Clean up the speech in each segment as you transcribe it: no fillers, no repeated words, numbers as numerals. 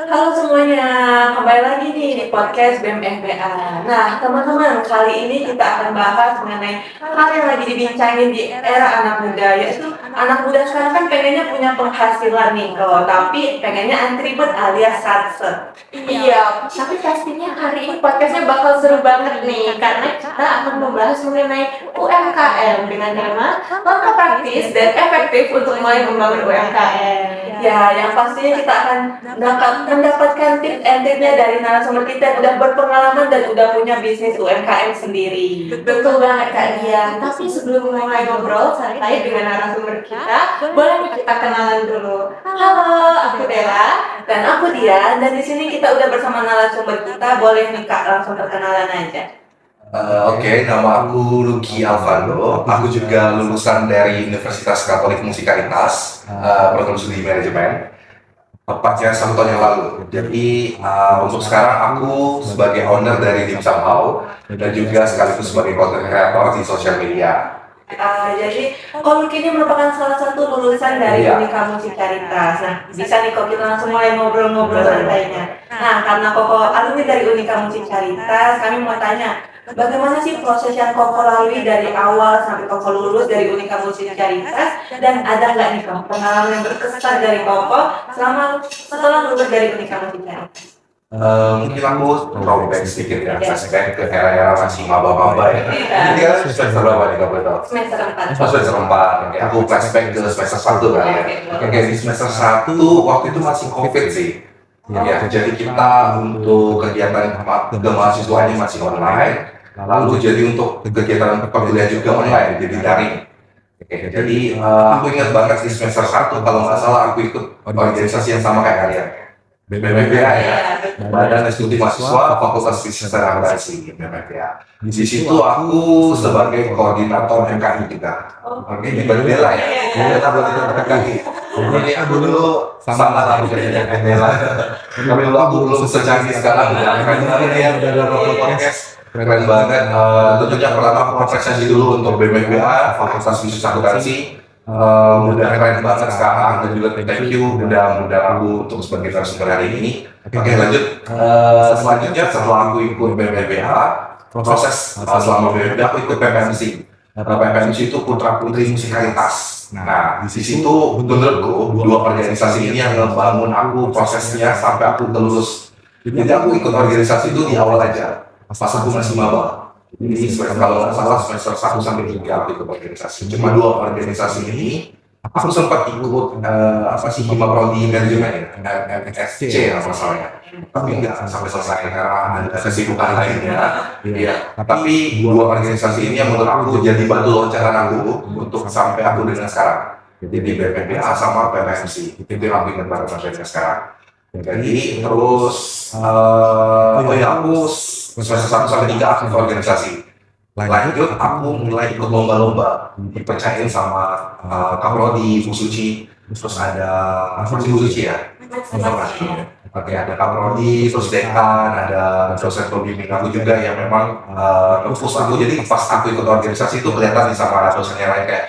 Halo semuanya, kembali lagi nih di podcast BEM FBA. Nah, teman-teman, kali ini kita akan bahas mengenai hal yang lagi dibincangin di era anak muda, yaitu anak muda sekarang kan pengennya punya penghasilan nih, kalau tapi pengennya antribut alias satset. Iya, tapi pastinya hari ini podcastnya bakal seru banget nih, karena kita akan membahas mengenai UMKM dengan tema langkah praktis dan efektif untuk mulai membangun UMKM. Ya, yang pastinya kita akan mendapatkan tips and triknya dari narasumber kita yang udah berpengalaman dan udah punya bisnis UMKM sendiri. Betul banget Kak Dian. Tapi sebelum mulai ngobrol santai dengan narasumber kita, boleh nih kita kenalan dulu. Halo, aku Dela dan aku Dian. Dan di sini kita udah bersama narasumber kita. Boleh nih Kak langsung perkenalan aja. Oke, nama aku Lucky Alvando. Aku juga lulusan dari Universitas Katolik Musikalitas, program studi manajemen. Tepatnya 1 tahun yang lalu. Jadi untuk sekarang aku sebagai owner dari Dimsum How dan juga sekaligus sebagai content creator di sosial media. Jadi Lucky ini merupakan salah satu lulusan dari Unika Musikalitas. Nah, bisa nih kok kita langsung mulai ngobrol-ngobrol santainya. Nah, karena Koko alumni dari Unika Musikalitas, kami mau tanya, bagaimana sih proses yang Koko lalui dari awal sampai Koko lulus dari Unika Musikalitas, dan ada nggak nih Koko pengalaman yang berkesan dari Koko setelah lulus dari Unika Musikalitas? Mungkin aku throwback sedikit ya, flashback ke era-era masih maba-maba ya. Jadi kan semester berapa nih kamu tahu? Semester 4. Semester 4. Oke, aku flashback ke semester 1 kali ya. Oke, di semester 1 waktu itu masih COVID sih. Ya, jadi kita untuk kegiatan kemahasiswaannya masih online. Lalu jadi untuk kegiatan perkuliahan juga online, jadi daring. Oke, jadi aku ingat banget di semester 1 kalau nggak salah aku ikut organisasi yang sama kayak kalian. BMFBA ya, Badan Eksekutif Mahasiswa Fakultas Bisnis dan Akuntansi BMFBA. Di situ aku sebagai koordinator MKI juga. Oke, di Bendela ya, Bendela MKI. Jadi aku dulu sama lah kerjanya Bendela. Tapi dulu aku belum secanggih sekarang. Ini yang udah podcast keren banget. Tentunya pertama aku apresiasi dulu untuk BMFBA Fakultas Bisnis Akuntansi. Udah keren banget sekarang dan juga thank you udah aku untuk sebagai narasumber hari ini. Oke, lanjut. Selanjutnya setelah aku ikut BMBH, proses selama BMBH aku ikut PPMC. PPMC itu Putra Putri Musikalitas. Nah, di situ menurutku dua organisasi ini yang ngebangun aku prosesnya sampai aku lulus. Jadi aku ikut organisasi itu di awal aja, pas aku masih maba. Jadi kalau nggak salah semester 1 sampai 3 aku ikut organisasi. Cuma 2 organisasi ini aku sempat ikut Hima Prodi Manajemen ya, MSC apa masalahnya. Tapi nggak sampai selesai karena ada kesibukan lainnya. Iya. Tapi 2 organisasi ini yang menurut aku jadi batu loncatan aku untuk sampai aku dengan sekarang. Jadi BPBA sama PPMC itu yang aku ingat banget sampai dengan sekarang. Jadi terus aku semester 1 sampai 3 aktif organisasi. Lanjut aku mulai ikut lomba-lomba dipercayain sama Kaprodi, Bu Suci, terus ada Bu Suci ya. Oke, ada Kaprodi, terus dekan, ada dosen pembimbing aku juga yang memang nge-push aku. Jadi pas aku ikut organisasi itu kelihatan nih sama dosen yang lain kayak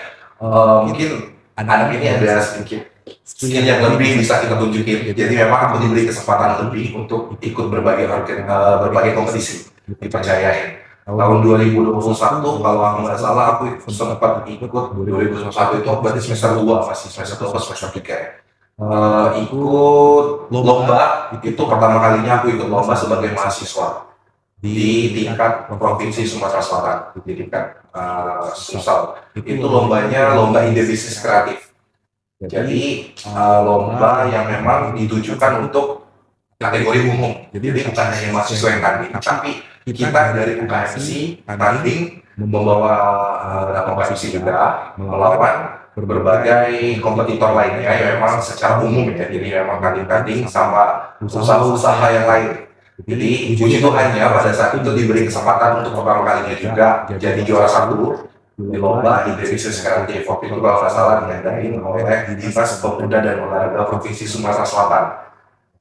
mungkin anak ini ada sedikit skill yang lebih bisa kita tunjukin. Jadi memang aku diberi kesempatan lebih untuk ikut berbagai kompetisi dipercayain. Tahun 2021 kalau aku nggak salah aku sempat ikut 2021 itu berarti semester 2 masih semester 2 atau semester 3 ya. Ikut lomba itu pertama kalinya aku ikut lomba sebagai mahasiswa di tingkat provinsi Sumatera Selatan, di tingkat Sumsel. Itu lombanya lomba ide bisnis kreatif. Jadi lomba yang memang ditujukan untuk kategori umum. Jadi bukan hanya mahasiswa yang tanding, tapi kita dari UKMC tanding membawa nama UKMC juga melawan berbagai kompetitor lainnya yang memang secara umum ya. Jadi memang tanding sama usaha-usaha yang lain. Jadi puji Tuhan ya pada saat itu diberi kesempatan untuk pertama kalinya juga jadi juara 1 di lomba ide bisnis kreatif. Waktu itu kalau nggak salah diadain oleh Dinas Pemuda dan Olahraga Provinsi Sumatera Selatan.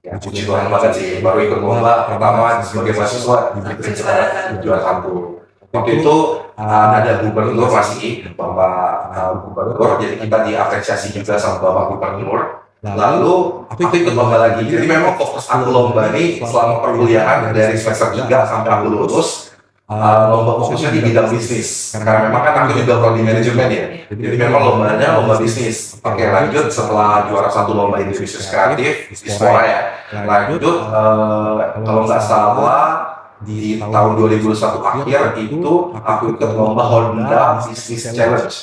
Ya, puji Tuhan banget sih, baru ikut lomba pertama sebagai mahasiswa diberi juara 1. Waktu itu ada gubernur masih, Bapak Gubernur, jadi kita diapresiasi juga sama Bapak Gubernur. lalu aku ikut lomba lagi. Jadi memang fokus aku lomba ini selama perkuliahan dari semester 3 sampai aku lulus. Lomba fokusnya di bidang bisnis karena memang kan aku juga prodi manajemen ya, jadi memang lombanya lomba bisnis. Oke, lanjut setelah juara satu lomba ini bisnis kreatif Ispora ya, lanjut kalau nggak salah di tahun 2021 akhir itu aku ikut lomba Honda Business Challenge.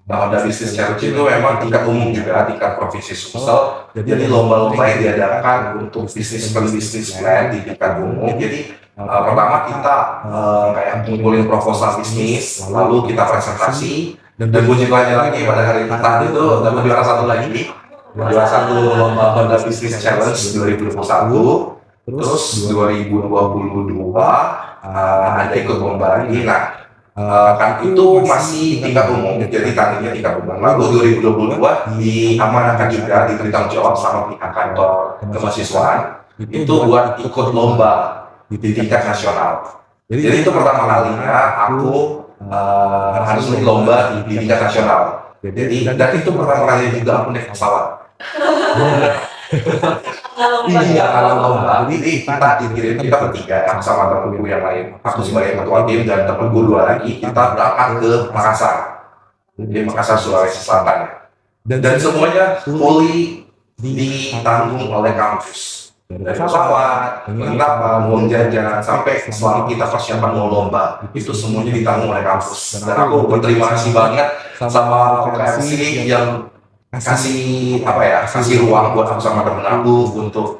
Nah, Honda Business Challenge itu memang tingkat umum juga, tingkat provinsi Sumsel. Jadi lomba-lomba yang diadakan untuk bisnis plan di tingkat umum. Jadi pertama kita kayak ngumpulin proposal bisnis, lalu kita presentasi, dan puji Tuhannya lagi pada hari tadi itu dapat juara satu lagi, juara satu lomba Honda Business Challenge 2021. Terus 2022 ada ikut lomba lagi. Nah, kan itu masih tingkat umum, jadi tadinya tingkat umum. Lalu 2022 diamanahkan juga, diberi tanggung jawab sama pihak kantor kemahasiswaan itu buat ikut lomba di tingkat nasional. Jadi itu pertama kalinya aku harus ikut lomba di tingkat nasional. Jadi dan itu pertama kalinya juga aku naik pesawat. Iya, kalau lomba. Jadi kita bertiga, aku sama temanku yang lain. Aku sebagai ketua tim dan temanku dua lagi, kita berangkat ke Makassar. Di Makassar, Sulawesi Selatan. Dan semuanya fully ditanggung oleh kampus. Dari pesawat, penginapan, uang jajan, sampai selama kita persiapan mau lomba, itu semuanya ditanggung oleh kampus. Dan aku berterima kasih banget sama OKMC yang kasih ruang buat aku sama temen aku untuk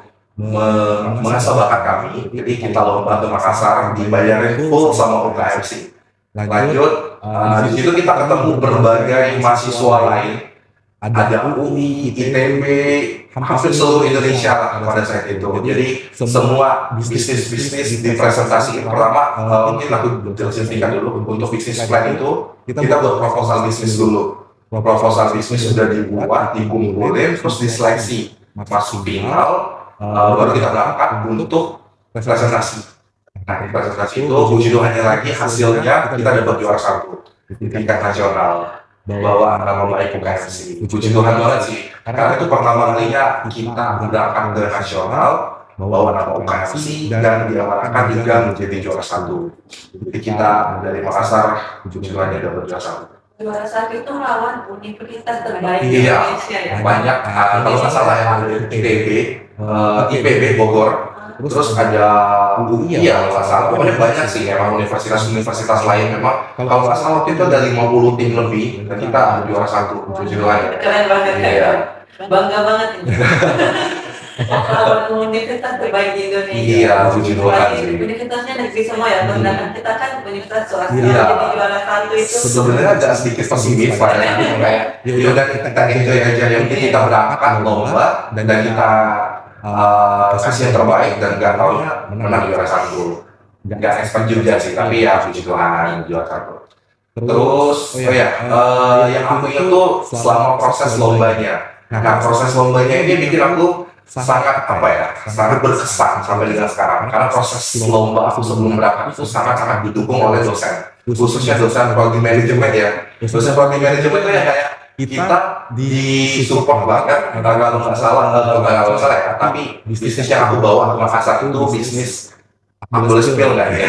mengasah bakat kami. Jadi kita lomba ke Makassar, dibayarin full sama OKMC. Lanjut, di situ kita ketemu berbagai mahasiswa lain. Ada UI, ITB, hampir seluruh Indonesia lah pada saat itu. Jadi semua bisnis dipresentasi. Pertama, mungkin aku jelasin singkat dulu. Untuk bisnis plan itu, kita buat proposal bisnis dulu. Proposal bisnis sudah dibuat, dikumpulin, terus diseleksi. Masuk final, baru kita berangkat untuk presentasi. Nah, di presentasi itu, puji Tuhannya lagi, hasilnya kita dapat juara satu di tingkat nasional. Bawa nama baik UKMC. Puji Tuhan banget sih, karena itu pertama kalinya kita berangkat ke nasional bawa nama UKMC dan diamanahkan juga menjadi juara satu. Jadi kita dari Makassar, puji Tuhan dapat juara satu. Juara satu itu lawan universitas terbaik di Indonesia ya? Banyak, kalau nggak salah ya, ada ITB, IPB Bogor, terus ada UI ya kalau nggak salah. Pokoknya banyak sih, emang universitas lain memang. Kalau nggak salah waktu itu ada 50 tim lebih, dan kita juara satu, puji Tuhan. Keren banget ya? Bangga banget ini. Lawan universitas terbaik di Indonesia. Iya, puji Tuhan sih. Universitasnya negeri semua ya, sedangkan kita kan universitas swasta, jadi juara satu itu. Sebenarnya agak sedikit pesimis pada kayak, yaudah kita enjoy aja, yang penting kita berangkat lomba dan kita kasih yang terbaik, dan nggak taunya menang juara satu. Nggak expect juga sih, tapi ya puji Tuhan juara satu. Terus, yang aku ingat tuh selama proses lombanya. Nah, proses lombanya ini bikin aku sangat sangat berkesan sampai dengan sekarang. Karena proses lomba aku sebelum berangkat itu sangat didukung oleh dosen, khususnya dosen prodi manajemen ya. Dosen prodi manajemen itu ya kayak kita disupport banget. Kalau nggak salah ya. Tapi bisnis yang aku bawa ke Makassar itu bisnis, aku boleh spill nggak ya?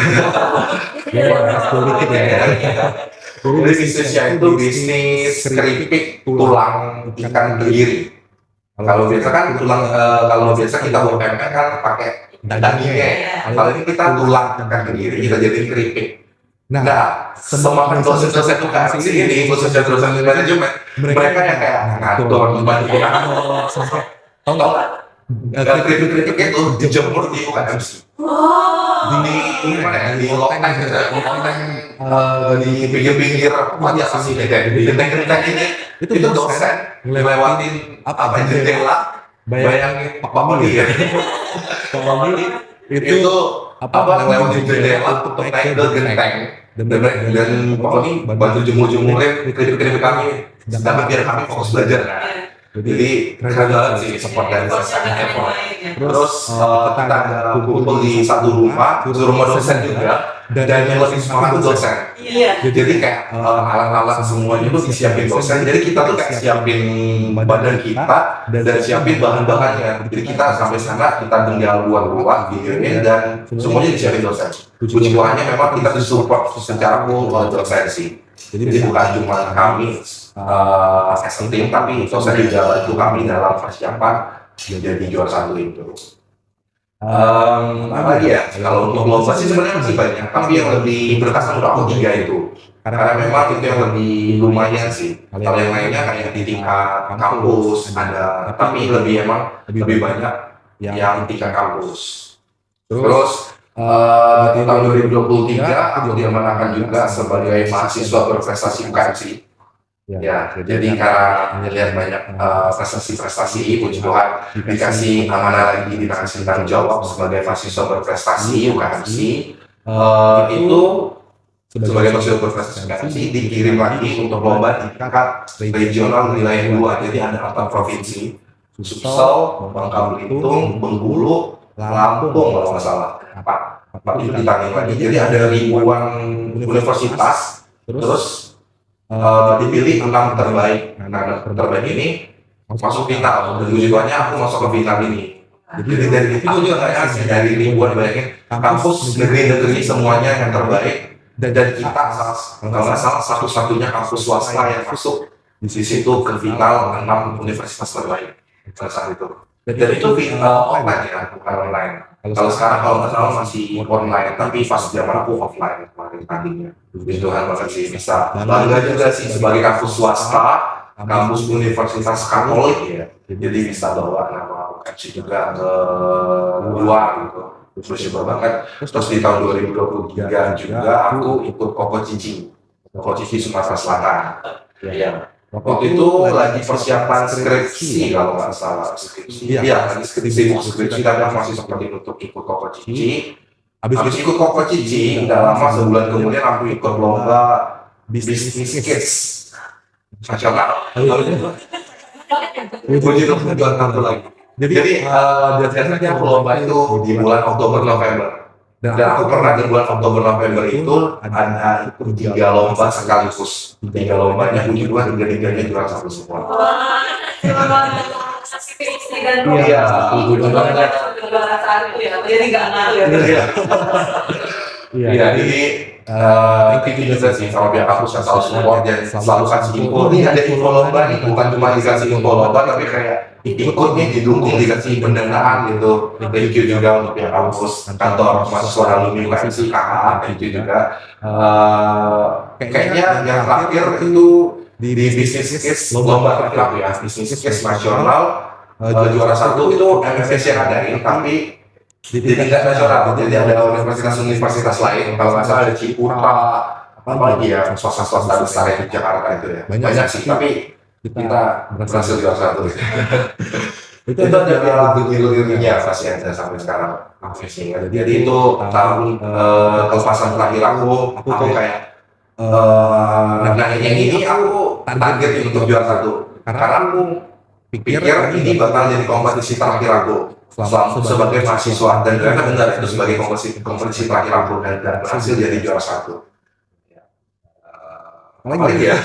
Jadi bisnisnya itu bisnis keripik tulang ikan tenggiri. Kalau biasa kan kalau biasa kita UMKM kan pakai dagingnya. Kalau ini kita tulang ikan tenggiri, kita jadiin keripik. Nah, semakin dosen-dosen UKM ini, khususnya dosen manajemen, mereka yang kayak ngatur, membantu kita sampai tahu nggak? Keripik itu dijemur di UKMC. Di mana ya? Di loteng, di pinggir-pinggir apa ya sih kayak di genteng-genteng ini. Itu dosen ngelewatin jendela, bayangin Pak Muli ya. Pak Muli itu ngelewatin jendela untuk naik ke genteng, dan pokoknya bantu jemur-jemurin keripik kami, sedangkan biar kami fokus belajar. Jadi keren banget sih support dari sesama effort. Terus kita ada kumpul di satu rumah dosen juga, dan yang lebih semangat itu dosen. Iya. Jadi kayak alat-alat semuanya tuh disiapin dosen. Jadi kita tuh kayak siapin badan kita dan siapin bahan-bahannya. Jadi kita sampai sana kita tinggal buat videonya dan semuanya disiapin dosen. Puji Tuhannya memang kita disupport secara full oleh dosen sih. Jadi bukan cuma kami as a team, tapi dosen juga bantu kami dalam persiapan jadi juara satu itu. Apa lagi ya? Kalau untuk lomba sih sebenarnya masih banyak, tapi yang lebih berkesan udah aku 3 itu. Karena memang itu yang lebih lumayan sih. Kalau yang lainnya kayak di tingkat kampus ada, tapi lebih banyak yang tingkat kampus. Terus di tahun 2023 aku diamanahkan juga sebagai mahasiswa berprestasi UKM sih. Ya, jadi karena melihat banyak prestasi-prestasi, puji Tuhan dikasih amanah lagi, dikasih tanggung jawab sebagai mahasiswa berprestasi UKMC. Itu sebagai mahasiswa berprestasi UKMC dikirim lagi untuk lomba di tingkat regional wilayah 2. Jadi ada 4 provinsi, Sumsel, Bangka Belitung, Bengkulu, Lampung kalau nggak salah. 4 itu ditanggung lagi. Jadi ada ribuan universitas, terus dipilih 6 terbaik. Nah, terbaik ini masuk final. Dan tujuannya aku masuk ke final ini. Jadi dari itu juga nggak asing, dari ribuan, bayangin kampus negeri-negeri semuanya yang terbaik, dan kita kalau nggak salah satu-satunya kampus swasta yang masuk di situ ke final 6 universitas terbaik pada saat itu. Dan itu final offline ya, bukan online. Kalau sekarang kalau nggak salah masih online, tapi pas zaman aku offline kemarin tadinya. Puji Tuhan banget sih, bisa bangga juga sih sebagai kampus swasta, kampus universitas Katolik ya. Jadi bisa bawa nama UKMC juga ke luar gitu. Bersyukur banget. Terus di tahun 2023 juga aku ikut Koko Cici Sumatera Selatan. Ya. Waktu itu lagi persiapan skripsi kalau nggak salah, lagi skripsi, tapi aku masih sempat untuk ikut Koko Cici. Habis ikut Koko Cici, nggak lama sebulan kemudian aku ikut lomba Business Kids nasional. Puji Tuhan buat satu lagi. Jadi biasanya aku lomba itu di bulan Oktober November. Dan aku pernah di bulan Oktober November itu ada ikut 3 lomba sekaligus. 3 lombanya puji Tuhan, 3-3-nya juara 1 semua. Iya, puji Tuhan. Jadi nggak ngaruh ya. Iya, jadi itu juga sih sama pihak kampus yang selalu support dan selalu kasih info. Ini ada info lomba nih, bukan cuma dikasih info lomba, tapi kayak ikut nih, didukung, dikasih pendanaan gitu. Thank you juga untuk pihak kampus, kantor mahasiswa alumni UKMC, KKA, thank you juga. Kayaknya yang terakhir itu di Business Case lomba terakhir ya, Business Case nasional juara 1 itu MFC yang adain, tapi di tingkat nasional. Jadi ada universitas lain, kalau nggak salah ada Ciputra, apa lagi ya, swasta besar di Jakarta itu ya. Banyak sih, tapi kita berhasil juara 1. Itu ada begini-begininya pasti ada sampai sekarang. Jadi itu tahun kelepasan terakhir aku kayak nah yang ini aku target untuk juara 1 karena aku pikir ini bakal jadi kompetisi terakhir aku sebagai mahasiswa, dan ternyata benar itu sebagai kompetisi terakhir aku dan berhasil jadi juara 1. Apalagi ya?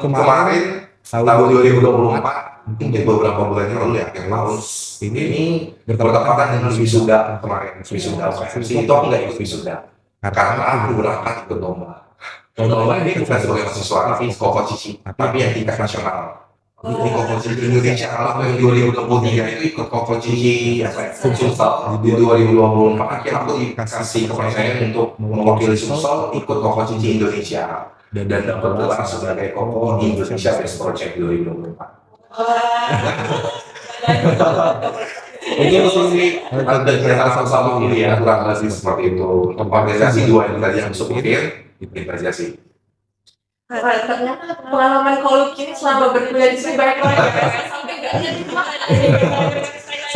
Kemarin tahun 2024 mungkin beberapa bulan yang lalu ya, akhir tahun ini bertepatan dengan wisuda kemarin, wisuda UKMC. Itu aku nggak ikut wisuda karena aku berangkat ikut lomba. Lomba ini bukan sebagai mahasiswa, tapi Koko Cici, tapi yang tingkat nasional. Di Koko Cici Indonesia, kalau yang 2023 itu ikut Koko Cici Sumsel. Di 2024 akhirnya aku dikasih kepercayaan untuk mewakili Sumsel ikut Koko Cici Indonesia, dan dapat gelar sebagai Koko Indonesia Best Project 2024. Ini sih ada kegiatan sama ini ya, kurang lebih seperti itu. Untuk organisasi 2 yang tadi yang sebutin, itu aja sih. Ternyata pengalaman Koluk ini selama berkuliah di sini banyak banget ya, sampai nggak jadi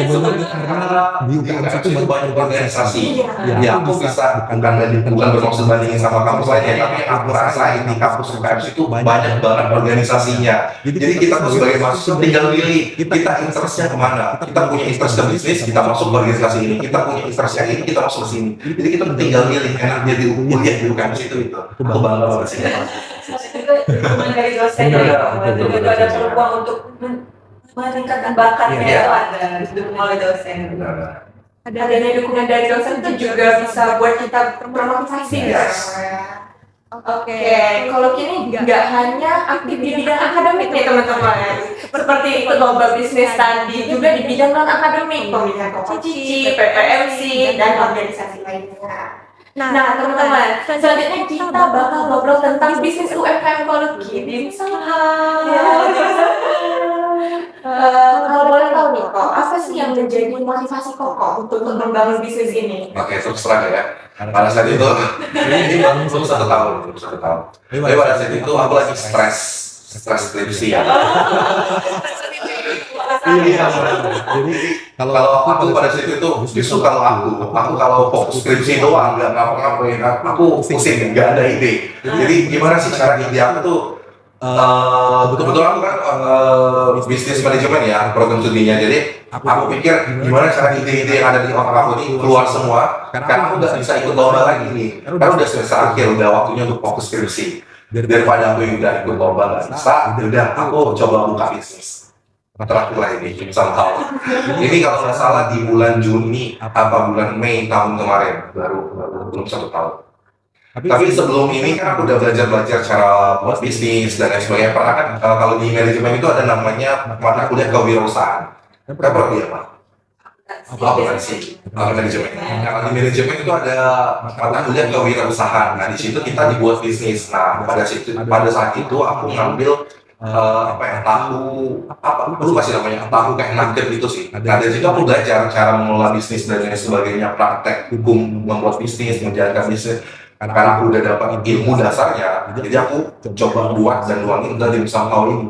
sebenarnya karena di UKM itu banyak organisasi. Iya. Ya aku bisa bukan bermaksud bandingin sama kampus lainnya, tapi yang aku rasain di kampus UKM itu banyak banget organisasinya. Jadi kita tuh sebagai mahasiswa tinggal pilih kita interestnya kemana. Kita punya interest ke bisnis, kita masuk ke organisasi ini. Kita punya interest yang ini, kita masuk ke sini. Jadi kita tinggal pilih enak jadi kuliah di UKM itu. Aku bangga banget sih. Juga dukungan dari dosen ya, juga ada peluang untuk meningkatkan bakatnya Iya. itu ada didukung oleh dosen. Adanya dukungan dari dosen itu juga bisa buat kita termotivasi ya. Yes. Oke, kalau kini nggak hanya aktif di bidang akademik nih teman-teman, seperti ikut lomba bisnis tadi, juga di bidang non akademik, pemilihan kompetisi, PPMC, dan organisasi lainnya. Nah teman-teman, selanjutnya kita bakal ngobrol tentang bisnis UMKM Koloki di kalau boleh tahu nih kok, apa sih yang menjadi motivasi Koko untuk membangun bisnis ini? Oke, terus terang ya. Pada saat itu, ini belum 1 tahun. Tapi pada saat itu aku lagi stres skripsi ya. Iya. Jadi kalau aku pada saat itu justru kalau aku kalau fokus skripsi doang nggak ngapa-ngapain, aku pusing nggak ada ide. Jadi gimana sih cara ide aku tuh? Betul-betul aku kan bisnis manajemen ya program studinya. Jadi aku pikir gimana cara ide-ide yang ada di otak aku ini keluar semua. Karena aku nggak bisa ikut lomba lagi nih. Karena udah semester akhir, udah waktunya untuk fokus skripsi. Daripada aku udah ikut lomba nggak bisa, udah aku coba buka bisnis. Terakhir lah ini somehow. Ini kalau nggak salah di bulan Juni apa bulan Mei tahun kemarin, baru belum 1 tahun. Tapi sebelum ini kan aku udah belajar cara buat bisnis dan lain sebagainya. Pernah kan kalau di manajemen itu ada namanya mata kuliah kewirausahaan. Kan pernah dia Pak? Bukan sih, manajemen. Kalau di manajemen itu ada mata kuliah kewirausahaan. Nah di situ kita dibuat bisnis. Nah pada saat itu aku ngambil lu pasti namanya tahu kayak nugget itu sih. Nah dari situ aku belajar cara mengelola bisnis dan lain sebagainya, praktek hukum membuat bisnis, menjalankan bisnis. Karena aku udah dapat ilmu dasarnya, jadi aku coba buat dan nuangin udah di misal tahun ini.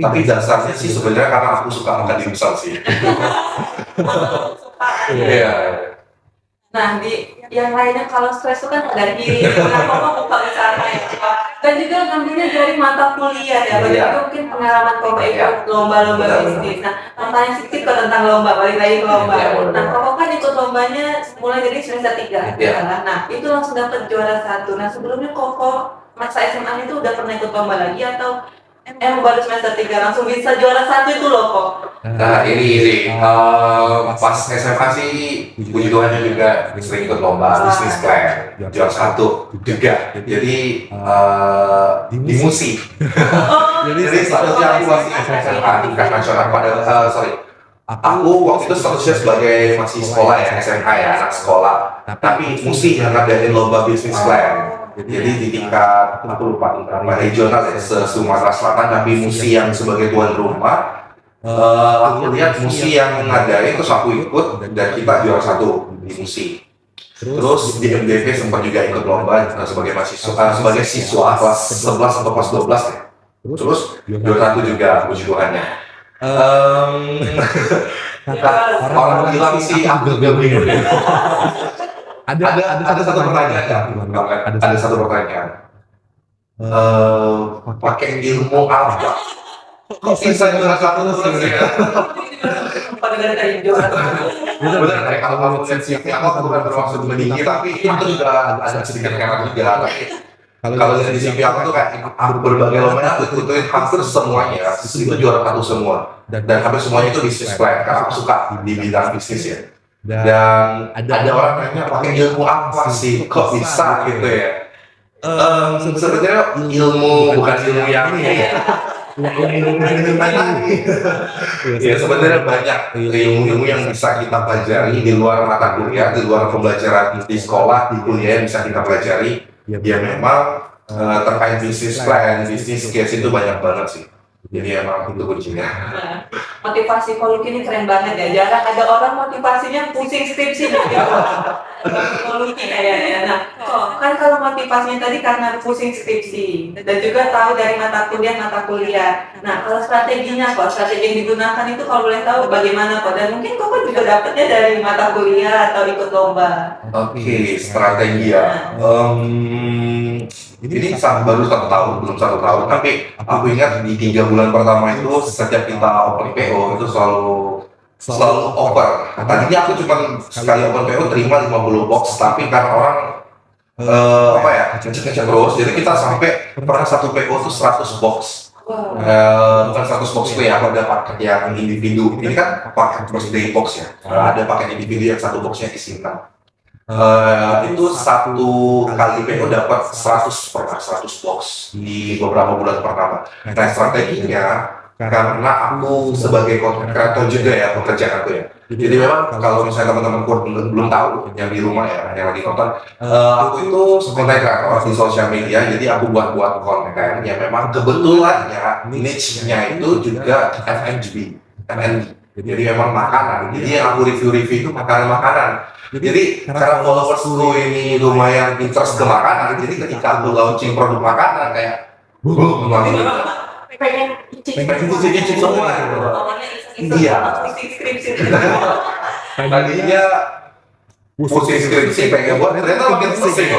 Tapi dasarnya sih sebenarnya karena aku suka makan dimsum sih. Iya. Nah, di yang lainnya kalau stres itu kan ada diri, kenapa buka usaha ya, dan juga ngambilnya dari mata kuliah ya, berarti itu mungkin pengalaman Koko ikut lomba-lomba bisnis. Nah, pertanyaan sedikit kok tentang lomba, balik lagi ke lomba. Nah, Koko kan ikut lombanya mulai dari semester 3, nah itu langsung dapat juara 1. Nah, sebelumnya Koko masa SMA itu udah pernah ikut lomba lagi atau baru semester 3 langsung bisa juara 1 itu loh kok? Nah ini pas SMA sih puji Tuhannya juga sering ikut lomba bisnis plan, juara 1 juga. Jadi di MUSI. Jadi statusnya aku masih SMA tingkat nasional aku waktu itu statusnya sebagai masih sekolah ya, SMA ya, anak sekolah. Tapi MUSI yang ngadain lomba bisnis plan. Jadi di tingkat, aku lupa regional ya, Sumatera Selatan, tapi MUSI yang sebagai tuan rumah, aku lihat MUSI yang ngadain, terus aku ikut, dan kita juara 1 di MUSI. Terus di MDP sempat juga ikut lomba sebagai mahasiswa, sebagai siswa kelas 11 atau kelas 12 ya. Terus juara 1 juga, puji Tuhannya. Orang bilang sih aku juga bingung. Ada satu pertanyaan. Ada satu pertanyaan. Pakai ilmu apa? Kok bisa juara 1 terus ya? Pada dari juara 1. Benar, kalau kamu sensitif, aku bukan bermaksud meninggi, tapi itu juga ada sedikit karena juga. Kalau dari CV aku tuh kayak berbagai lomba aku ikutin hampir semuanya, itu juara 1 semua. Dan hampir semuanya itu bisnis plan, karena aku suka di bidang bisnis ya. Dan ada orang nanya pakai ilmu apa sih, kok bisa gitu ya? Sebenarnya ilmu bukan ilmu yang ini ya. Ya sebenarnya banyak ilmu-ilmu yang bisa kita pelajari di luar mata kuliah, di luar pembelajaran di sekolah, di kuliah yang bisa kita pelajari. Ya memang terkait bisnis plan, bisnis case itu banyak banget sih. Jadi emang itu kuncinya. Nah, motivasi Koluki ini keren banget ya. Jarang ada orang motivasinya pusing skripsi gitu. Koluki kayaknya. Nah, kan kalau motivasinya tadi karena pusing skripsi dan juga tahu dari mata kuliah. Nah, kalau strateginya kok, strategi yang digunakan itu kalau boleh tahu bagaimana kok? Dan mungkin kok juga dapetnya dari mata kuliah atau ikut lomba. Oke, strategi ya. Ini baru 1 tahun, belum 1 tahun. Tapi aku ingat di 3 bulan pertama itu setiap kita open PO itu selalu over. Tadinya aku cuma sekali open PO terima 50 box, tapi karena orang ngecek terus, jadi kita sampai pernah satu PO itu 100 box. Wow. Bukan 100 box itu ya, ada paket yang individu. Ini kan paket birthday box ya. Ada paket individu yang satu boxnya isi 6. Itu satu kali PO dapat 100 box di beberapa bulan pertama. Nah, strateginya karena aku sebagai content creator juga ya, pekerjaan aku ya. Jadi memang kalau misalnya teman-teman belum tahu yang di rumah ya, yang lagi nonton, aku itu content creator di sosial media. Jadi aku buat konten yang memang kebetulannya niche-nya itu juga F&B. Jadi memang makanan. Jadi yang aku review itu makanan-makanan. Jadi karena followersku ini lumayan interest ke makanan, jadi ketika aku launching produk makanan kayak boom, langsung Pengen cicip semua gitu. Awalnya iseng-iseng Iya. pusing skripsi. Tadinya pusing skripsi pengen buat, ternyata makin pusing.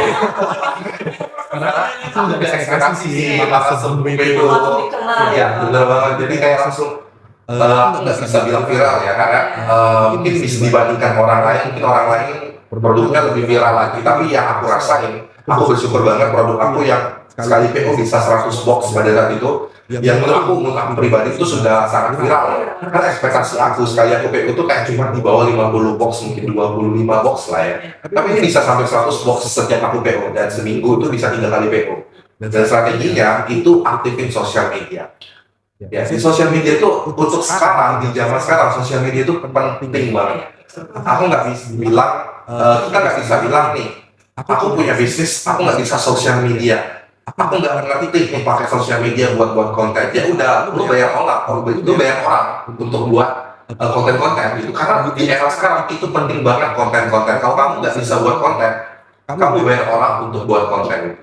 Karena aku nggak bisa ekspektasi sih, langsung itu. Langsung dikenal. Iya, bener banget. Jadi kayak langsung aku nggak bisa bilang viral ya, karena mungkin bisa dibandingkan orang lain, mungkin orang lain produknya lebih viral lagi. Tapi yang aku rasain, aku bersyukur banget produk aku yang sekali PO bisa 100 box pada saat itu. Yang menurut aku pribadi itu sudah sangat viral. Karena ekspektasi aku sekali aku PO itu kayak cuma di bawah 50 box, mungkin 25 box lah ya. Tapi ini bisa sampai 100 box setiap aku PO, dan seminggu itu bisa 3 kali PO. Dan strateginya itu aktifin sosial media. Ya, di sosial media itu untuk sekarang, di zaman sekarang, sosial media itu penting banget. Aku nggak bisa bilang, kita nggak bisa bilang nih, aku punya bisnis, aku nggak bisa sosial media. Aku nggak ngerti nih pakai sosial media buat konten. Ya udah, lu bayar orang untuk buat konten-konten itu. Karena di era sekarang itu penting banget konten-konten. Kalau kamu nggak bisa buat konten, kamu bayar orang untuk buat konten.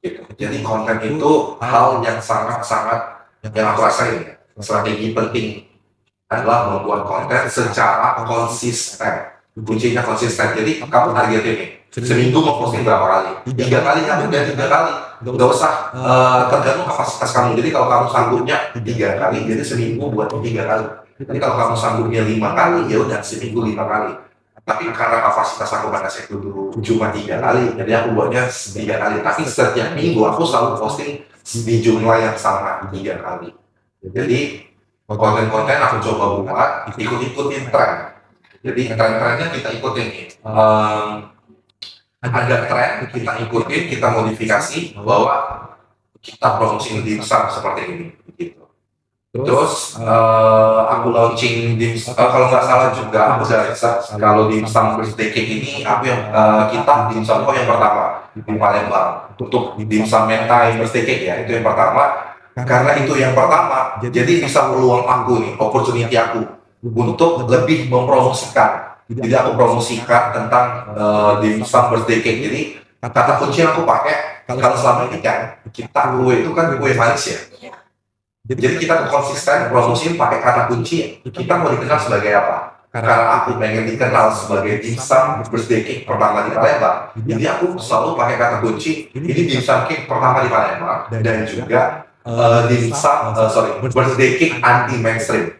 Gitu. Jadi konten itu hal yang sangat-sangat yang aku rasain ya, strategi penting adalah membuat konten secara konsisten. Kuncinya konsisten. Jadi kamu targetin nih, seminggu mau posting berapa kali? 3 kali, ya udah 3 kali. Gak usah tergantung kapasitas kamu. Jadi kalau kamu sanggupnya 3 kali, jadi seminggu buat 3 kali. Jadi kalau kamu sanggupnya 5 kali, ya udah seminggu 5 kali. Tapi karena kapasitas aku pada saat itu dulu cuma 3 kali, jadi aku buatnya 3 kali. Tapi setiap minggu aku selalu posting di jumlah yang sama 3 kali. Jadi konten-konten aku coba buat ikutin tren. Jadi tren-trennya kita ikutin nih. Ada tren kita ikutin, kita modifikasi bahwa kita promosi di besar seperti ini. Gitu. Terus aku launching kalau nggak salah juga aku udah research kalau dimsum birthday cake ini aku yang kita dimsum yang pertama di Palembang untuk dimsum mentai birthday cake ya, itu yang pertama. Karena itu yang pertama, jadi bisa peluang aku nih, opportunity aku untuk lebih mempromosikan. Jadi aku promosikan tentang dimsum birthday cake. Jadi kata kunci yang aku pakai kalau selama ini kan kita kue itu kan kue manis ya. Jadi kita konsisten promosiin pakai kata kunci, kita mau dikenal sebagai apa? Karena aku pengen dikenal sebagai dimsum birthday cake pertama di Palembang. Jadi aku selalu pakai kata kunci, ini dimsum cake pertama di Palembang dan juga birthday cake anti mainstream.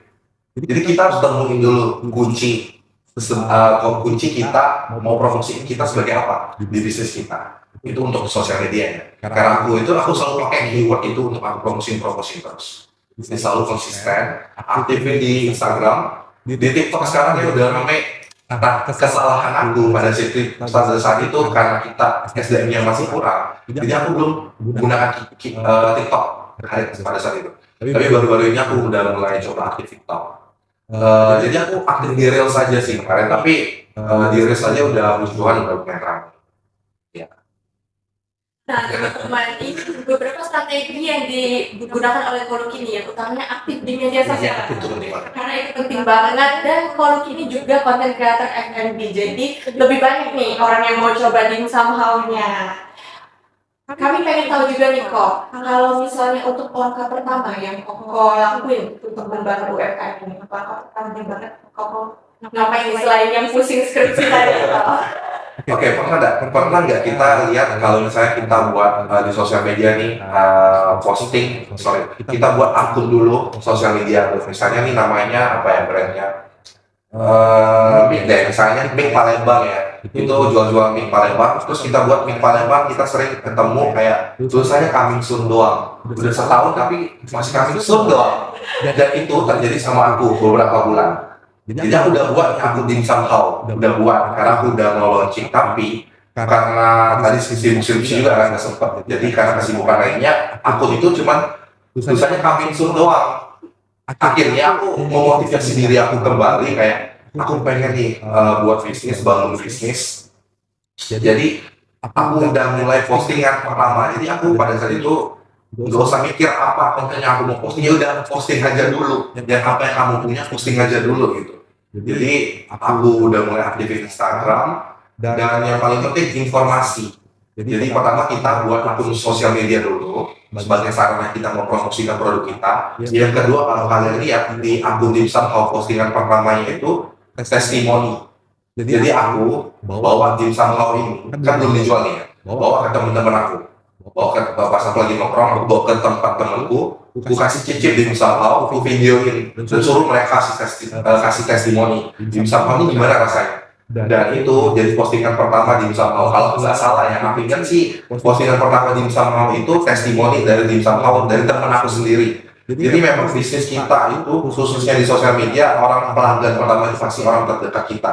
Jadi kita harus temuin dulu kunci kita mau promosiin kita sebagai apa di bisnis kita. Itu untuk sosial media ya. Karena aku selalu pakai keyword itu untuk aku promosi terus. Jadi selalu konsisten, aktifin di Instagram, di TikTok sekarang ya udah ramai. Nah, kesalahan aku pada saat itu karena kita SDM-nya masih kurang. Jadi aku belum gunakan TikTok pada saat itu. Tapi baru-baru ini aku udah mulai coba aktif TikTok. Jadi aku aktif di Reels saja sih kemarin, tapi di Reels saja udah musuhan udah lumayan ramai. Nah, teman-teman, ini beberapa strategi yang digunakan oleh Kolukini yang utamanya aktif di media sosial. Itu penting banget. Karena itu penting banget, dan Kolukini juga content creator F&B. Jadi lebih banyak nih orang yang mau coba dimsum how-nya. Kami pengen tahu juga nih kok, kalau misalnya untuk langkah pertama yang Koko lakuin untuk membangun UMKM ini, langkah pertama banget Koko ngapain selain yang pusing skripsi tadi? Oke, pernah nggak kita lihat kalau misalnya kita buat di sosial media nih kita buat akun dulu sosial media, misalnya nih namanya apa ya brandnya, misalnya mie Palembang ya, itu jual-jual mie Palembang, terus kita buat mie Palembang, kita sering ketemu kayak tulisannya coming soon doang, udah setahun tapi masih coming soon doang, dan itu terjadi sama aku beberapa bulan. Jadi aku udah buat akun dimsum how, udah buat karena aku udah mau launching, tapi karena tadi sibuk-sibuk juga kan nggak sempet, jadi karena kesibukan lainnya akun itu cuman tulisannya coming soon doang. Akhirnya aku memotivasi diri aku kembali kayak aku pengen nih buat bisnis, bangun bisnis. Jadi aku udah mulai postingan pertama. Jadi aku pada saat itu nggak usah mikir apa konten yang aku mau posting, ya udah posting aja dulu. Dan apa yang kamu punya posting aja dulu gitu. Jadi aku udah mulai aktif Instagram, dan yang paling penting informasi. Jadi pertama kita buat akun sosial media dulu sebagai sarana kita mempromosikan produk kita. Yang kedua, kalau kalian lihat di akun dimsum how postingan pertamanya itu testimoni. Jadi aku bawa dimsum how ini kan belum dijual nih ya, bawa ke teman-teman aku, bawa ke pas aku lagi nongkrong, aku bawa ke tempat temanku, aku kasih cicip dimsum how, aku videoin dan suruh mereka kasih testimoni dimsum how ini gimana rasanya. Dan itu jadi postingan pertama dimsum how. Kalau nggak salah yang aku ingat sih, postingan pertama dimsum how itu testimoni dari dimsum how dari teman aku sendiri. Jadi memang bisnis kita itu khususnya di sosial media, orang pelanggan pertama itu pasti orang terdekat kita.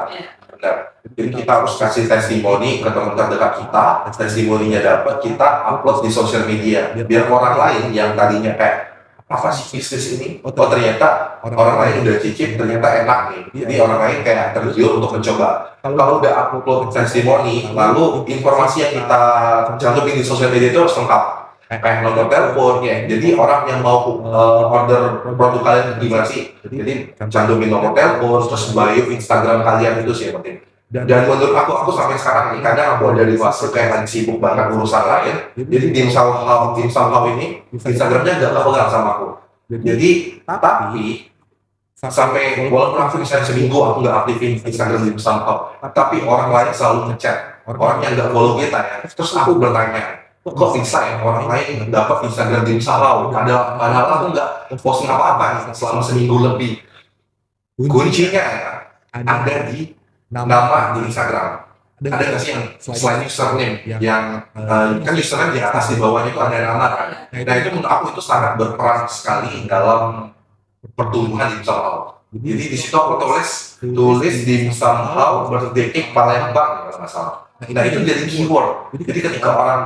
Benar. Jadi kita harus kasih testimoni ke teman terdekat kita, testimoninya dapat, kita upload di sosial media biar orang lain yang tadinya kayak apa sih bisnis ini? Oh ternyata orang lain udah cicip, ternyata enak nih. Jadi orang lain kayak tergiur untuk mencoba. Kalau udah upload testimoni, lalu informasi yang kita cantumin di sosial media itu harus lengkap. Kayak nomor telepon ya. Jadi orang yang mau order produk kalian gimana sih? Jadi cantumin nomor telepon, terus bio Instagram kalian, itu sih yang penting. Dan menurut aku sampai sekarang nih, kadang aku ada di fase kayak lagi sibuk banget urusan lain. Jadi dimsum how ini Instagramnya nggak kepegang sama aku. Jadi tapi sampai walaupun aku misalnya seminggu aku nggak aktifin Instagram dimsum how, tapi orang lain selalu ngechat, orang yang nggak follow kita ya. Terus aku bertanya, kok bisa ya orang lain dapat Instagram dimsum how? Padahal aku nggak posting apa-apa selama seminggu lebih. Kuncinya ada di nama di Instagram. Ada nggak sih yang selain username yang kan username di atas, di bawahnya itu ada nama kan? Nah itu menurut aku itu sangat berperan sekali dalam pertumbuhan dimsum how. Jadi di situ aku tulis dimsum how birthday cake Palembang kalau nggak salah. Nah itu jadi keyword. Jadi ketika orang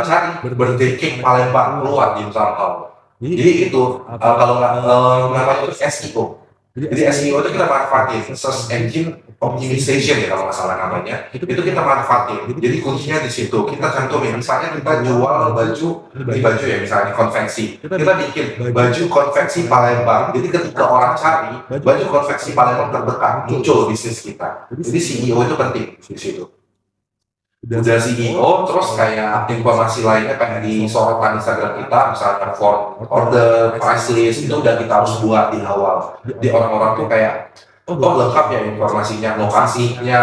cari birthday cake Palembang keluar dimsum how. Jadi itu kalau nggak namanya itu SEO. Jadi SEO itu kita manfaatin, search engine optimization ya kalau nggak salah namanya. Itu kita manfaatin. Jadi kuncinya di situ. Kita cantumin, misalnya kita jual baju ya, misalnya konveksi. Kita bikin baju konveksi Palembang. Jadi ketika orang cari baju konveksi Palembang terdekat, muncul bisnis kita. Jadi CEO itu penting di situ. Udah CEO, terus kayak informasi lainnya kayak di sorotan Instagram kita, misalnya for order, price list, itu udah kita harus buat di awal. Di orang-orang tuh kayak, oh lengkap ya informasinya, lokasinya,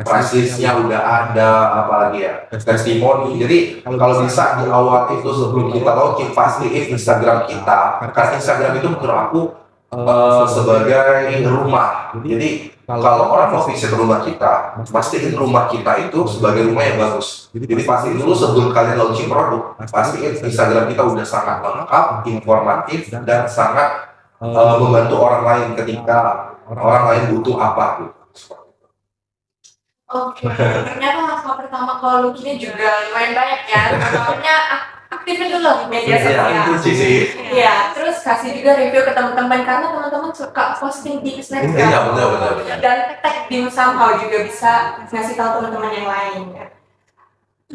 price listnya udah ada, apalagi ya, testimoni. Jadi kalau bisa di awal itu sebelum kita launching, pastiin Instagram kita, karena Instagram itu menurut aku sebagai rumah. Jadi kalau orang mau visit rumah kita, pastiin rumah kita itu sebagai rumah yang bagus. Jadi pastiin dulu sebelum kalian launching produk, pastiin Instagram kita udah sangat lengkap, informatif, dan sangat membantu orang lain ketika orang lain butuh apa gitu. Oke, ternyata langkah pertama kalau Lukini juga lumayan banyak ya. Pertamanya aktifin dulu media sosial. Iya, terus kasih juga review ke teman-teman karena teman-teman suka posting di Snapchat. Iya, benar. Dan tag dimsum how juga bisa ngasih tahu teman-teman yang lain.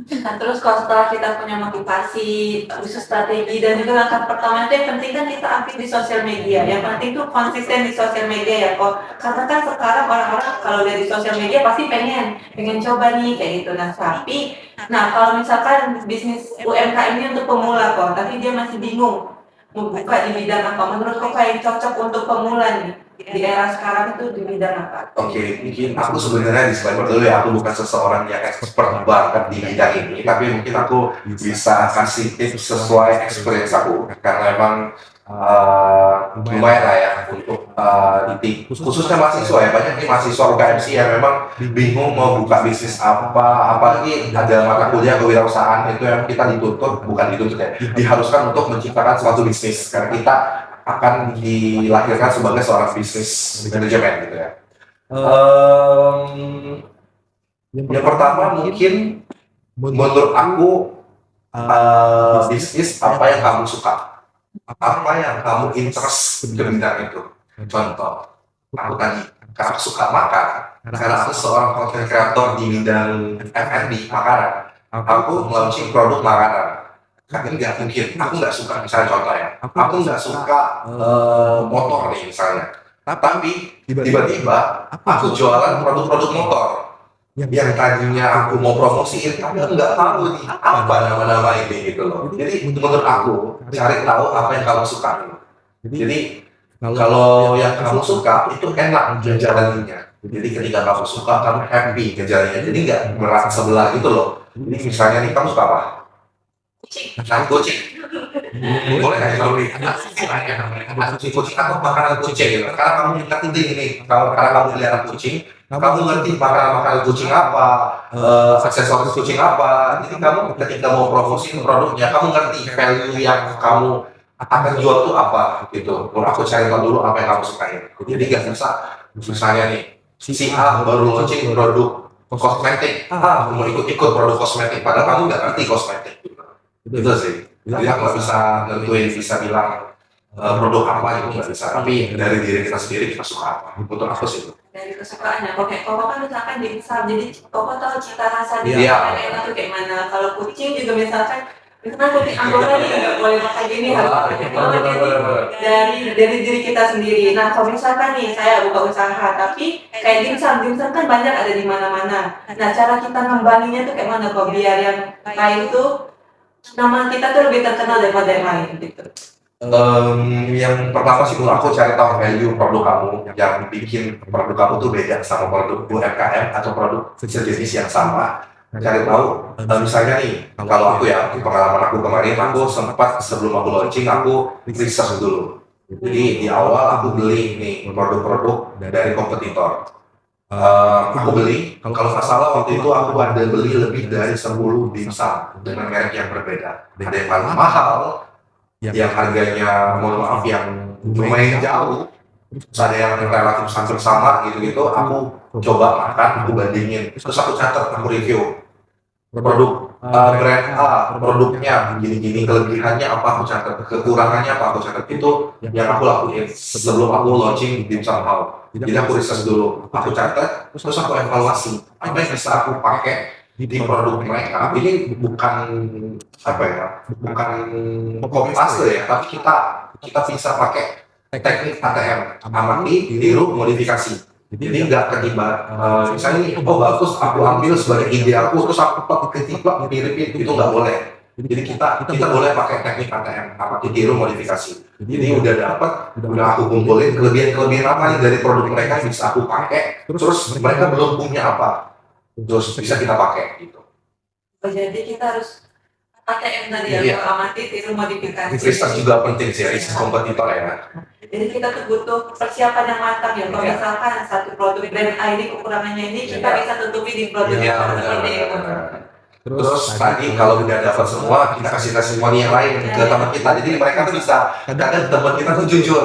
Nah, terus kalau setelah kita punya motivasi, usus strategi, dan juga langkah pertama itu yang penting kan kita aktif di sosial media. Yang penting tuh konsisten di sosial media ya kok. Karena kan sekarang orang-orang kalau lihat di sosial media pasti pengen coba nih kayak gitu. Nah kalau misalkan bisnis UMKM ini untuk pemula kok, tapi dia masih bingung mau buka di bidang apa. Menurut kok kayak cocok untuk pemula nih di era sekarang itu di bidang apa? Oke, mungkin aku sebenarnya disclaimer dulu ya, aku bukan seseorang yang expert banget di bidang ini, tapi mungkin aku bisa kasih tips sesuai experience aku, karena emang lumayan lah ya untuk khususnya mahasiswa ya, banyak nih mahasiswa UKMC yang memang bingung mau buka bisnis apa, apalagi ada mata kuliah kewirausahaan itu yang kita bukan dituntut ya, diharuskan untuk menciptakan suatu bisnis, karena kita akan dilahirkan sebagai seorang bisnis manajemen gitu ya. Yang pertama mungkin menurut aku bisnis apa yang kamu suka, apa yang kamu interest ke bidang itu. Contoh, aku tadi karena aku suka makan, karena aku seorang content creator di bidang F&B makanan, aku launching produk makanan. Kan nggak mungkin, aku nggak suka misalnya contoh ya, aku nggak suka motor nih misalnya, tapi tiba-tiba aku jualan produk-produk motor yang tadinya aku mau promosiin, tapi aku nggak tahu nih apa nama-nama ini gitu loh. Jadi menurut aku cari tahu apa yang kamu suka. Jadi kalau yang kamu suka itu enak menjalaninya. Jadi ketika kamu suka, kamu happy menjalaninya. Jadi nggak berat sebelah gitu loh. Jadi misalnya nih kamu suka apa? Kucing. Boleh nggak kalau kucing atau makanan kucing gitu? Karena kamu ngerti ini, karena kamu pelihara kucing, kamu ngerti makanan kucing apa, aksesoris kucing apa. Jadi kamu ketika mau promosiin produknya, kamu ngerti value yang kamu akan jual tuh apa gitu. Kalau aku cari tahu dulu apa yang kamu sukain. Jadi nggak bisa, misalnya nih, si A baru launching produk kosmetik, mau ikut produk kosmetik, padahal kamu nggak ngerti kosmetik. Itu sih. Jadi aku nggak bisa nentuin, bisa bilang produk apa itu nggak bisa. Tapi dari diri kita sendiri kita suka apa. Untuk aku sih itu. Dari kesukaannya. Oke, Koko kan misalkan dimsum, jadi Koko tahu cita rasa di Iya. makanan enak tuh kayak mana. Kalau kucing juga misalkan kucing Anggora nih nggak boleh makan gini, harus pakai dari diri kita sendiri. Nah, kalau misalkan nih saya buka usaha, tapi kayak dimsum kan banyak ada di mana-mana. Nah, cara kita ngembanginnya tuh kayak mana kok biar yang lain tuh nama kita tuh lebih terkenal daripada yang lain gitu. Yang pertama sih menurut aku cari tahu value produk kamu yang bikin produk kamu tuh beda sama produk UMKM atau produk sejenis yang sama. Cari tahu, misalnya nih, kalau aku ya, pengalaman aku kemarin, aku sempat sebelum aku launching, aku research dulu. Jadi di awal aku beli nih produk-produk dari kompetitor. Aku beli, kalau nggak salah waktu itu aku ada beli lebih dari 10 dimsum dengan merek yang berbeda. Ada yang paling mahal, yang harganya mohon maaf yang lumayan jauh, terus ada yang relatif hampir sama gitu-gitu. Aku coba makan, aku bandingin, terus aku catat, aku review produk brand A, produknya gini-gini, kelebihannya apa aku catat, kekurangannya apa aku catat. Itu yang aku lakuin sebelum aku launching dimsum house. Jadi aku research dulu, aku catat, terus aku evaluasi apa yang bisa aku pakai di produk mereka. Ini bukan apa ya, bukan copy paste ya, tapi kita bisa pakai teknik ATM, amati, tiru, modifikasi. Jadi nggak ketiba, misalnya ini, oh bagus, aku ambil sebagai ide aku, terus aku ketiba mirip itu nggak boleh. Jadi kita boleh pakai teknik ATM, amati, tiru, modifikasi. Jadi udah dapat, udah aku kumpulin kelebihan apa nih dari produk mereka yang bisa aku pakai, terus mereka belum punya apa, terus bisa kita pakai gitu. Jadi kita harus ATM tadi Iya. ya, amati, tiru, modifikasi. Research juga penting sih, research kompetitor ya. Jadi kita tuh butuh persiapan yang matang ya. Kalau Iya. misalkan satu produk brand A ini kekurangannya ini, kita Iya. bisa tutupi di produk Iya, yang benar, ini. benar. Terus tadi kalau udah dapat semua, kita kasih testimoni yang lain ke teman kita. Jadi mereka tuh bisa, kadang teman kita tuh jujur.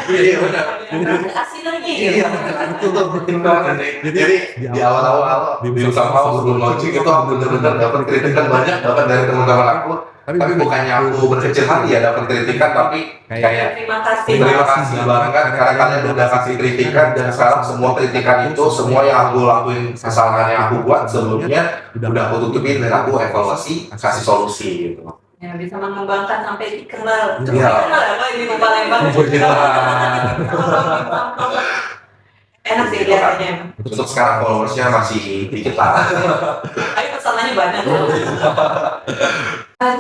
Iya benar. Asli lagi. Iya, itu tuh penting banget. Jadi di awal-awal di usaha sebelum launching itu aku benar-benar dapat kritikan banyak dapat dari teman-teman aku. Tapi bukannya aku berkecil hati ya dapat kritikan, tapi kayak Terima kasih. terima kasih banget karena kalian udah kasih kritikan, dan sekarang semua kritikan itu, semua yang aku lakuin, kesalahan yang aku buat sebelumnya udah aku tutupin dan aku evaluasi, kasih solusi gitu. Ya, bisa mengembangkan sampai dikenal. Iya. Dikenal ya, Pak, di Palembang. Enak sih lihatnya. Untuk sekarang followersnya masih dikit lah. Tapi pesanannya banyak.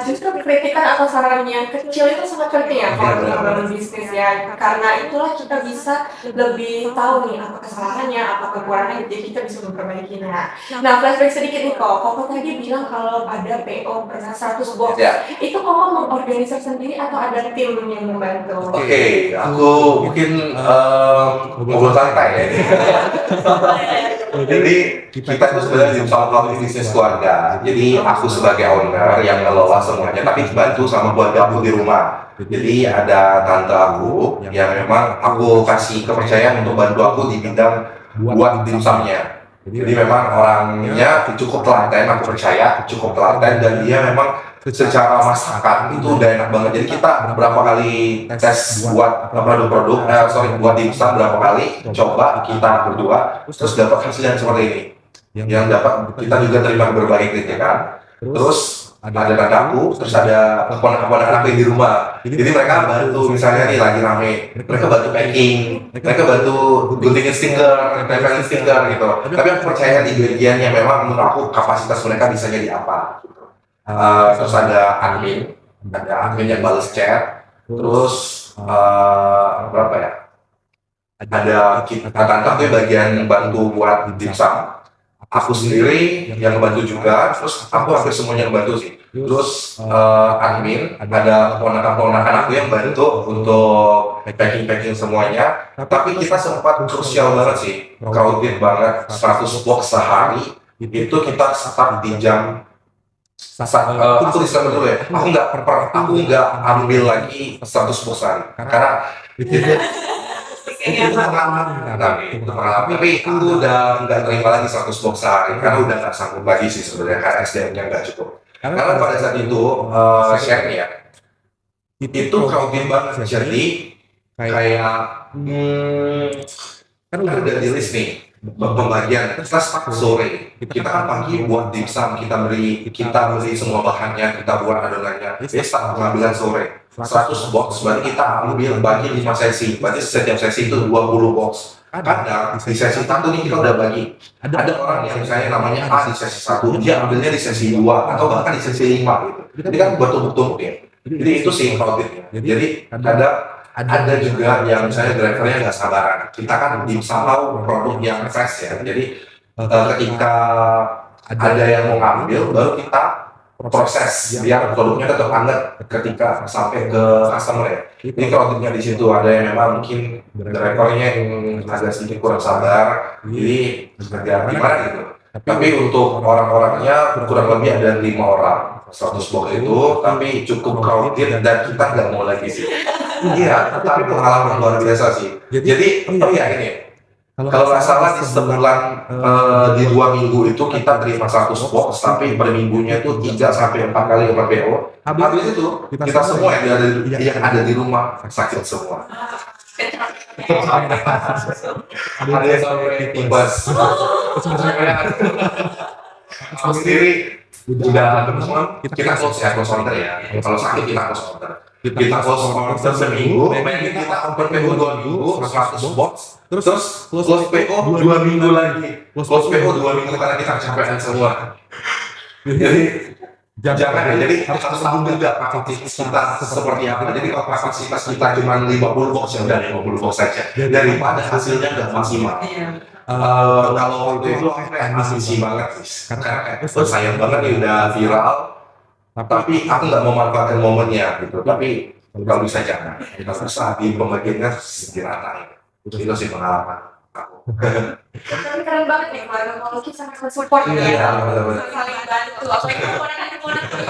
Justru kritikan atau saran yang kecil itu sangat penting ya kalau kita membangun bisnis ya, karena itulah kita bisa lebih tahu nih apa kesalahannya, apa kekurangannya, jadi kita bisa memperbaikinya. Nah, flashback sedikit nih Koko tadi bilang kalau ada PO pernah 100 box, Ya. itu Koko mengorganisir sendiri atau ada tim yang membantu? Oke, aku mungkin ngobrol santai ya. Jadi kita itu sebenarnya sama kami bisnis keluarga. Jadi aku sebagai owner yang ngelola semuanya, tapi bantu sama keluarga aku di rumah. Jadi ada tante aku yang memang aku kasih kepercayaan untuk bantu aku di bidang buat dimsumnya. Jadi memang orangnya cukup telaten, aku percaya cukup telaten, dan dia memang secara masakan itu udah enak banget. Jadi kita berapa kali tes buat produk-produk, buat dimsum berapa kali coba kita berdua, terus dapat hasil yang seperti ini. Yang dapat kita juga terima berbagai kritikan. Terus ada dadaku, terus ada keponakan-keponakan aku yang di rumah. Jadi mereka bantu, misalnya nih lagi rame, mereka bantu packing, mereka bantu guntingin stiker, tempelin stiker gitu. Tapi aku percaya di bagian yang memang menurut aku kapasitas mereka bisa jadi apa. Gitu. Terus ada admin yang balas chat, terus berapa ya? Ada tante tuh bagian bantu buat dimsum. Aku sendiri yang ngebantu juga, terus aku hampir semuanya ngebantu sih. Terus admin, ada keponakan-keponakan aku yang bantu untuk packing semuanya. Tapi kita sempat krusial banget sih, crowded banget, 100 box sehari. Itu kita start di jam aku disclaimer dulu ya, aku nggak ambil lagi 100 box sehari, karena itu pengalaman, tapi aku udah nggak terima lagi 100 box sehari karena udah nggak sanggup lagi sih sebenarnya, karena SDM-nya nggak cukup. Karena pada saat itu share-nya ya, itu crowded banget, jadi kayak kan udah di list nih pembagian, kita start sore, kita kan pagi buat dimsum, kita beli semua bahannya, kita buat adonannya, start pengambilan sore. 100 box, berarti kita ambil bagi 5 sesi, berarti setiap sesi itu 20 box. Kadang di sesi 1 nih kita udah bagi, ada orang yang misalnya namanya A di sesi 1, dia ambilnya di sesi 2, atau bahkan di sesi 5 gitu. Jadi kan bertumpuk-tumpuk ya. Jadi itu sih crowdednya. Jadi ada juga yang misalnya drivernya nggak sabaran. Kita kan dimsum produk yang fresh ya. Jadi ketika ada yang mau ngambil, baru kita proses biar produknya tetap hangat ketika sampai ke customer ya. Ini crowdednya di situ, ada yang memang mungkin drivernya yang agak sedikit kurang sabar, jadi agak gimana gitu. Tapi untuk orang-orangnya kurang lebih ada 5 orang 100 box itu, tapi cukup crowded dan kita nggak mau lagi sih. Iya, tapi pengalaman luar biasa sih. Jadi ini. Kalau nggak salah di sebulan di 2 minggu itu kita terima 100 box, tapi per minggunya itu 3 sampai 4 kali per PO. Habis itu kita semua yang ada di rumah sakit semua. Ada yang sampai tipes. Aku sendiri udah teman-teman kita close order ya. Kalau sakit kita close order. Kita close order seminggu, bayangin kita per PO 2 minggu 100 box. Terus close PO 2 minggu lagi. Close PO 2 minggu karena kita kecapean semua. Jadi jangan ya, jadi harus tahu juga kapasitas kita seperti apa. Jadi kalau kapasitas kita cuma 50 box ya udah 50 box saja, daripada hasilnya nggak maksimal. Kalau waktu itu aku kayak ambisi banget sih, karena kayak sayang banget nih udah viral, tapi aku nggak memanfaatkan momennya gitu. Tapi kalau bisa jangan, kalau bisa di pembagiannya diratain. Itu sih pengalaman aku. Keren banget nih keluarga Koloki sangat mensupport ya. Iya, benar-benar. Saling bantu. Apa yang keponakan-keponakan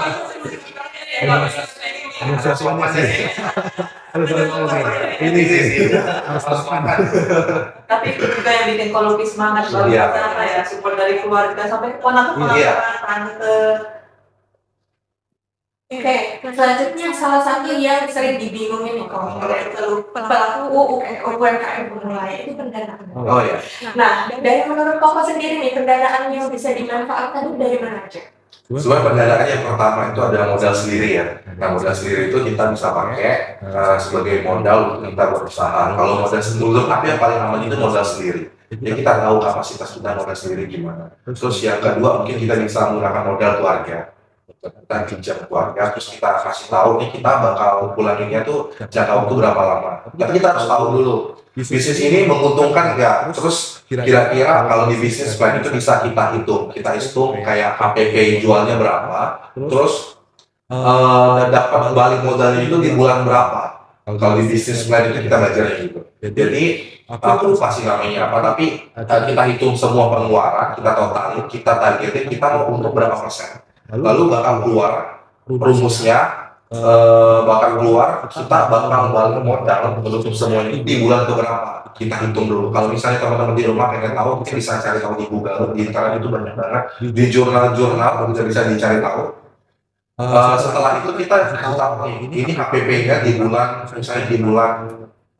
Ini sih harus makan. Tapi itu juga yang bikin Koloki semangat banget, Iya. karena ya support dari keluarga sampai keponakan Iya. tante. Oke, selanjutnya salah satu yang sering dibingungin nih kok pelaku UMKM pemulai itu pendanaan. Oh ya. Nah, dari menurut Koko sendiri nih, pendanaan yang bisa dimanfaatkan itu dari mana aja? Sebenarnya pendanaan yang pertama itu ada modal sendiri ya. Nah, modal sendiri itu kita bisa pakai sebagai modal untuk kita berusaha. Kalau modal sendiri, tapi yang paling aman itu modal sendiri. Jadi kita tahu kapasitas kita modal sendiri gimana. Terus yang kedua mungkin kita bisa menggunakan modal keluarga. Kita pinjam keluarga, terus kita kasih tahu nih kita bakal pulanginnya tuh jangka waktu berapa lama. Tapi kita harus tahu dulu bisnis ini menguntungkan nggak. Terus kira-kira kalau di bisnis plan itu bisa kita hitung kayak HPP jualnya berapa, terus dapat balik modalnya itu di bulan berapa. Kalau di bisnis plan itu kita belajarnya gitu. Jadi aku lupa sih namanya apa, tapi kita hitung semua pengeluaran, kita totalin, kita targetin kita mau untuk berapa persen. Lalu bakal keluar rumusnya, kita bakal balik modal untuk semuanya di bulan keberapa. Kita hitung dulu. Kalau misalnya teman-teman di rumah pengen tahu, mungkin bisa cari tahu di Google, di internet itu banyak banget, di jurnal-jurnal bisa dicari tahu. Setelah itu kita kasih tahu ini HPP-nya di bulan, misalnya di bulan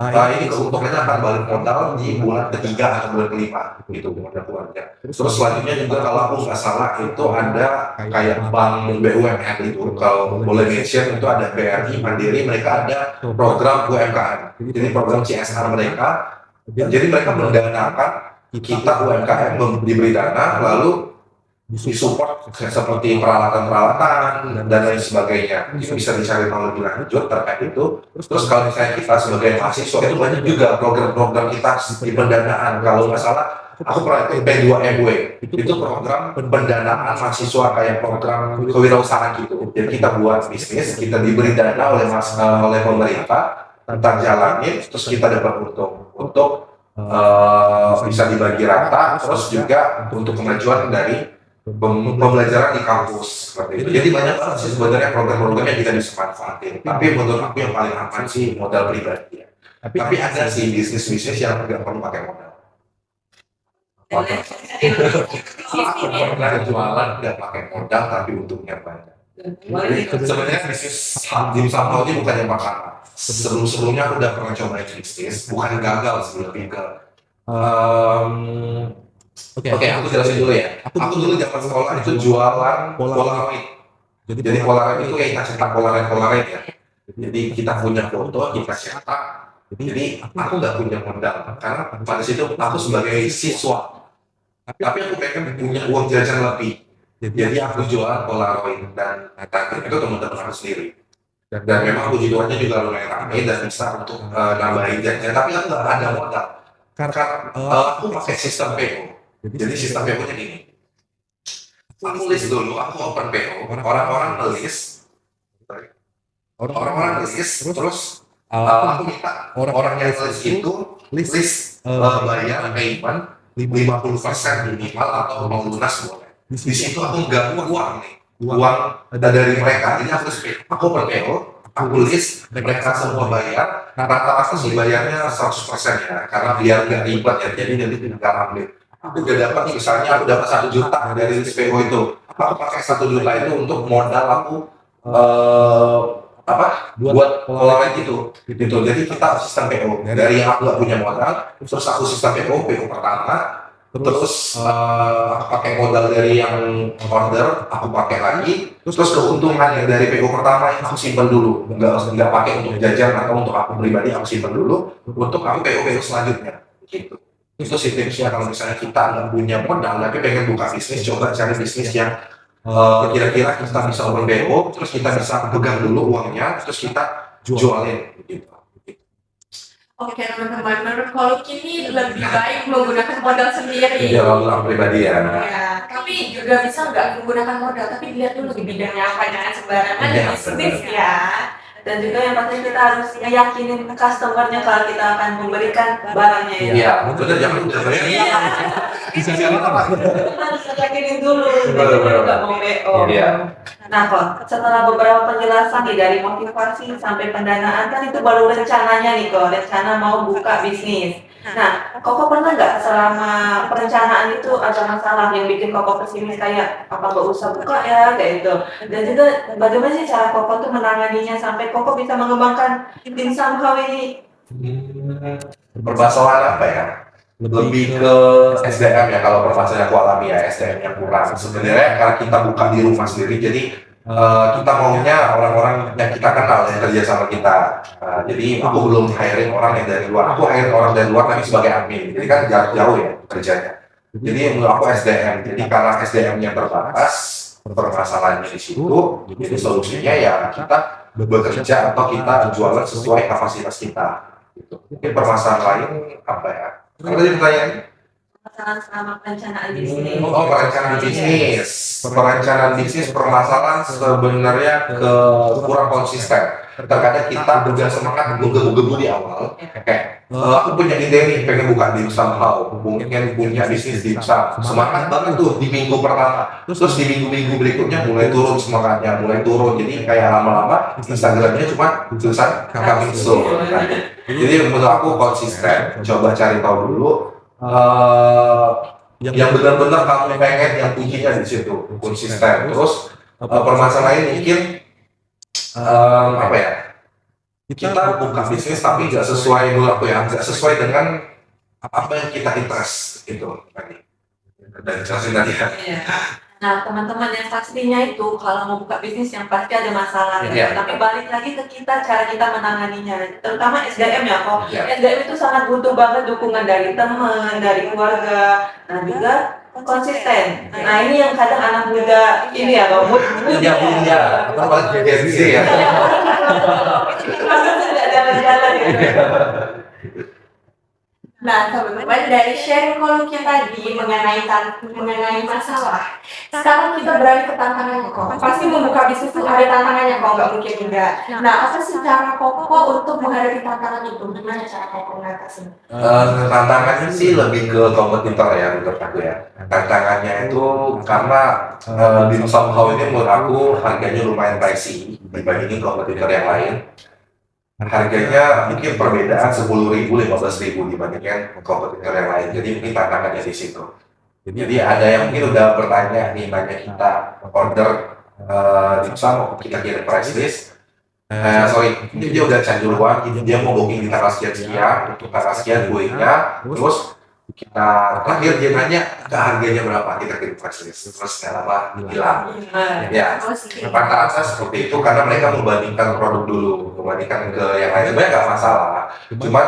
ini keuntungannya akan balik modal di bulan ketiga atau bulan kelima gitu modal keluarga. Terus selanjutnya juga kalau aku nggak salah itu ada kayak bank BUMN itu, kalau boleh mention itu ada BRI Mandiri, mereka ada program UMKM. Jadi program CSR mereka. Jadi mereka mendanakan kita UMKM diberi dana lalu disupport seperti peralatan-peralatan dan lain sebagainya. Itu bisa dicari tahu lebih lanjut terkait itu. Terus kalau misalnya kita sebagai mahasiswa itu banyak juga program-program kita di pendanaan. Kalau nggak salah, aku pernah ikut P2MW. Itu program pendanaan mahasiswa kayak program kewirausahaan gitu. Jadi kita buat bisnis, kita diberi dana oleh pemerintah, tentang jalanin, terus kita dapat untuk bisa dibagi rata, terus juga untuk kemajuan dari pembelajaran di kampus seperti itu. Jadi banyak banget sih sebenarnya program-program yang kita bisa manfaatin. Tapi menurut aku yang paling aman sih modal pribadi ya. Tapi ada sih bisnis-bisnis yang nggak perlu pakai modal. Aku pernah jualan nggak pakai modal tapi untungnya banyak. Jadi sebenarnya bisnis dimsum ini bukan yang makanan. Sebelum-sebelumnya aku udah pernah cobain bisnis, bukan gagal sih, lebih ke Oke, aku jelasin dulu ya. Aku dulu zaman sekolah itu jualan Polaroid. Jadi Polaroid itu kayak kita cetak Polaroid ya. Jadi kita punya foto, kita cetak. Jadi aku nggak punya modal karena pada situ aku sebagai siswa. Tapi aku pengen punya uang jajan lebih. Jadi aku jualan Polaroid dan target itu teman-teman aku sendiri. Dan memang puji Tuhannya juga lumayan ramai dan bisa untuk nambahin jajan. Tapi aku nggak ada modal. Karena aku pakai sistem PO. Jadi sistem PO-nya gini. Aku list dulu, aku open PO. Orang-orang list, terus aku minta orang yang list itu list bayar payment 50% minimal atau mau lunas boleh. Di situ aku nggak uang dari mereka. Jadi aku open PO, aku list, mereka semua bayar. Rata-rata sih bayarnya 100% ya, karena biar nggak ribet ya. Jadi nggak ambil. Aku udah dapat misalnya aku dapat 1 juta dari list PO itu, aku pakai 1 juta itu untuk modal aku buat Polaroid itu gitu. Jadi kita sistem PO dari yang aku nggak punya modal, terus aku sistem PO pertama, terus aku pakai modal dari yang order, aku pakai lagi, terus keuntungan yang dari PO pertama yang aku simpan dulu, nggak pakai untuk jajan atau untuk aku pribadi, aku simpan dulu untuk aku PO selanjutnya gitu. Itu sih tipsnya kalau misalnya kita nggak punya modal tapi pengen buka bisnis, coba cari bisnis yang kira-kira kita bisa open BO, terus kita bisa pegang dulu uangnya, terus kita jualin gitu. Oke teman-teman, menurut kalau kini lebih baik menggunakan modal sendiri. Iya, kalau pribadi ya. Ya, tapi juga bisa nggak menggunakan modal, tapi dilihat dulu di bidangnya apa, jangan sembarangan Iya, bisnis ya. Dan juga yang pasti kita harus yakinin customer-nya kalau kita akan memberikan barangnya itu. Iya, betul, jangan udah bayar. Bisa dilakukan. Kita harus yakinin dulu, Betul. jadi nggak mau BO. Iya. Nah kok, setelah beberapa penjelasan nih dari motivasi sampai pendanaan kan itu baru rencananya nih kok, rencana mau buka bisnis. Nah, Koko pernah nggak selama perencanaan itu ada masalah yang bikin Koko pesimis kayak apa nggak usah buka ya kayak gitu. Dan juga bagaimana sih cara Koko tuh menanganinya sampai Koko bisa mengembangkan tim somehow ini? Permasalahan apa ya? Lebih ke SDM ya, kalau permasalahan aku alami ya, SDM yang kurang. Sebenarnya karena kita buka di rumah sendiri, jadi kita maunya orang-orang yang kita kenal yang kerja sama kita. Jadi aku belum hiring orang yang dari luar, aku hiring orang dari luar tapi sebagai admin, jadi kan jauh ya kerjanya. Jadi menurut aku SDM, jadi karena SDM-nya terbatas, permasalahannya di situ, jadi solusinya ya kita bekerja atau kita jualan sesuai kapasitas kita. Gitu. Mungkin permasalahan lain apa ya? Apa tadi pertanyaan? Masalah selama perencanaan bisnis. Oh, perencanaan bisnis. Perencanaan bisnis permasalahan sebenarnya ke kurang konsisten. Terkadang kita udah semangat menggebu-gebu di awal. Kayak aku punya ide nih, pengen buka dimsum how, mungkin punya bisnis dimsum. Semangat banget tuh di minggu pertama. Terus di minggu-minggu berikutnya mulai turun semangatnya, mulai turun. Jadi kayak lama-lama Instagramnya cuma tulisan coming soon. Nah, jadi menurut aku konsisten. Coba cari tahu dulu. Yang benar-benar kamu pengen, yang kuncinya di situ konsisten. Terus permasalahan mungkin apa ya? Kita buka bisnis tapi nggak sesuai menurut aku ya, nggak sesuai dengan apa yang kita interest itu tadi. Dan jelasin tadi ya. Iya. Nah, teman-teman yang pastinya itu kalau mau buka bisnis yang pasti ada masalah ya. Iya. Tapi balik lagi ke kita, cara kita menanganinya. Terutama SDM ya kok. Iya. SDM itu sangat butuh banget dukungan dari teman, dari keluarga, dan juga konsisten. Nah, ini yang kadang anak muda ini ya, kok Ya punya, atau paling Gen Z ya. Masa tidak jalan-jalan ya. Nah, teman-teman, dari sharing koloknya tadi mengenai masalah, sekarang kita beralih ke tantangannya kok. Pasti membuka bisnis itu ada tantangannya kok, nggak mungkin enggak. Nah, apa sih cara Koko untuk menghadapi tantangan itu? Gimana cara Koko mengatasi? Tantangannya sih lebih ke kompetitor ya menurut aku ya. Tantangannya itu karena dimsum how ini menurut aku harganya lumayan pricey dibandingin kompetitor yang lain. Harganya mungkin perbedaan 10.000, 15.000 dibandingkan kompetitor yang lain. Jadi mungkin tantangannya di situ. Jadi ada yang mungkin udah bertanya nih, nanya kita order dimsum, kita kirim price list. Ini dia udah candu duluan, dia mau booking di tanggal sekian, untuk tanggal sekian kuenya, terus kita terakhir dia nanya harganya berapa, kita kirim price list, terus nggak lama hilang. Ya, rata-rata seperti itu karena mereka membandingkan produk dulu, membandingkan ke yang lain. Sebenarnya nggak masalah, cuman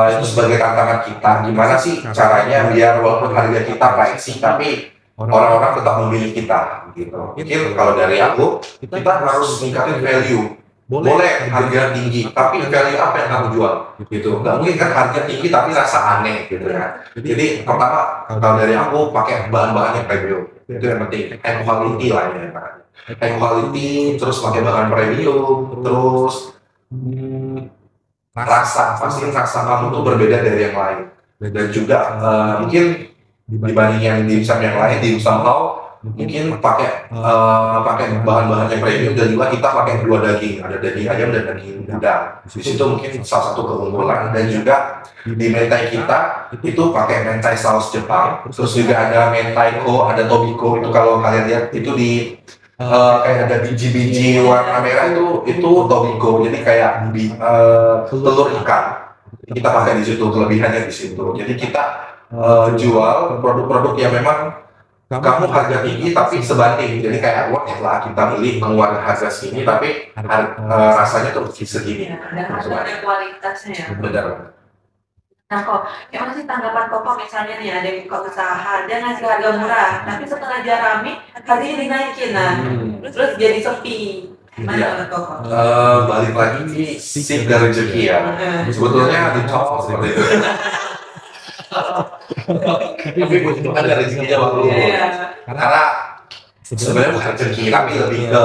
itu sebagai tantangan kita. Gimana sih caranya biar walaupun harga kita pricey tapi orang-orang tetap memilih kita, gitu. Mungkin kalau dari aku, kita harus meningkatin value. Boleh harga tinggi, tapi value apa yang kamu jual, gitu. Nggak mungkin kan harga tinggi tapi rasa aneh, gitu kan. Jadi pertama, kalau dari aku pakai bahan-bahan yang premium, itu yang penting. High quality lah ya, high quality, terus pakai bahan premium, terus rasa, pasti rasa kamu tuh berbeda dari yang lain. Dan juga mungkin dibanding yang dimsum yang lain, dimsum how mungkin pakai bahan-bahan yang premium, dan juga kita pakai dua daging, ada daging ayam dan daging udang. Di situ mungkin salah satu keunggulan. Dan juga di mentai kita itu pakai mentai saus Jepang, terus juga ada mentaiko, ada tobiko. Itu kalau kalian lihat itu di kayak ada biji-biji warna merah itu tobiko, jadi kayak telur ikan. Kita pakai di situ, kelebihannya di situ. Jadi kita jual produk-produk yang memang kamu harga tinggi tapi sebanding, jadi kayak wah lah kita beli mengeluarkan harga segini tapi rasanya tuh segini. Dan harus ada kualitasnya ya. Benar. Nah kok, gimana sih tanggapan Koko misalnya nih ada yang buka usaha, dia ngasih harga murah, tapi setelah dia rame, harganya dinaikin, nah terus jadi sepi. Gimana menurut Koko? Balik lagi nih sip dan rezeki ya. Sebetulnya dicontoh seperti itu. Tapi bukan ada rezekinya waktu. Karena sebenarnya bukan rezeki, tapi lebih ke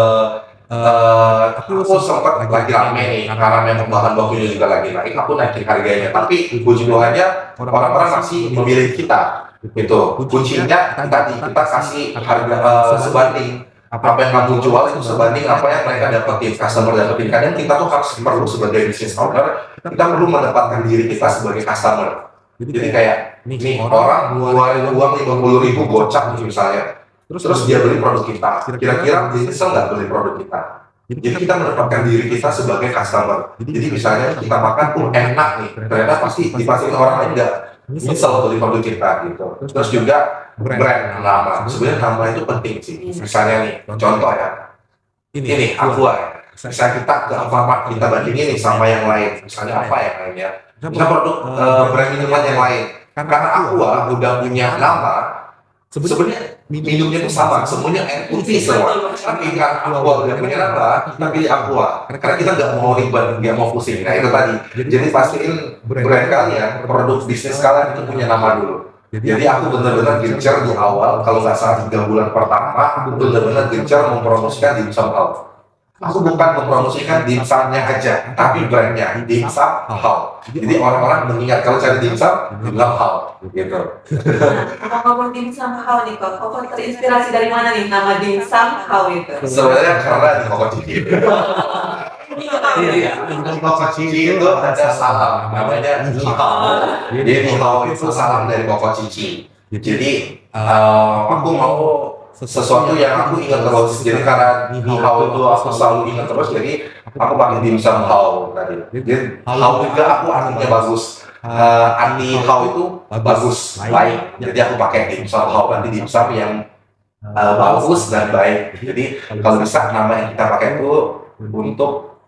aku sempat lagi rame nih, karena memang bahan bakunya juga lagi naik, aku naikin harganya. Tapi puji-pujiannya orang-orang masih memilih kita. Itu kuncinya tadi kita kasih harga sebanding apa yang kamu jual itu sebanding apa yang mereka dapetin, customer dapetin. Kadang kita tuh harus perlu sebagai business owner, kita perlu mendapatkan diri kita sebagai customer. Jadi kayak nih orang ngeluarin uang 50.000 gocap nih misalnya, terus dia beli produk kita. Kira-kira dia bisa nggak beli produk kita? Jadi kita menempatkan diri kita sebagai customer. Jadi misalnya kita makan tuh enak nih, ternyata pasti dipastiin orang lain nggak misal beli produk kita gitu. Terus juga brand nama. Sebenarnya nama itu penting sih. Misalnya nih, contoh ya, ini Aqua ya. Misalnya kita ke Alfamart, kita bandingin nih sama yang lain. Misalnya apa yang lainnya? Misalnya produk brand minuman yang lain. Karena Aqua udah punya nama, sebenarnya minumnya itu sama, semuanya air putih semua. Tapi kan Aqua udah punya nama, tapi Aqua. Karena kita nggak mau ribet, nggak mau pusing. Nah itu tadi. Jadi pastiin brand kalian, produk bisnis kalian itu punya nama dulu. Jadi aku benar-benar gencar di awal, kalau nggak salah 3 bulan pertama, aku benar-benar gencar mempromosikan Dimsum House. Aku bukan mempromosikan dimsumnya aja, tapi brandnya Dimsum House. Jadi orang-orang mengingat kalau cari dimsum, Dimsum House gitu. Nah, ngomong dimsum how nih kok, kok terinspirasi dari mana nih nama dimsum how itu? Sebenarnya karena di Koko Cici. Iya, di Koko Cici itu ada salam, namanya Ni Hao. Jadi Ni Hao itu salam dari Koko Cici. Jadi aku mau sesuatu yang aku ingat terus. Jadi karena Ni Hao itu aku selalu ingat terus, jadi aku pakai Dimsum Hao tadi. Jadi Hao juga aku artinya bagus. Anti Hao itu bagus, baik. Jadi aku pakai Dimsum Hao, nanti dimsum yang bagus dan baik. Jadi kalau bisa nama yang kita pakai itu untuk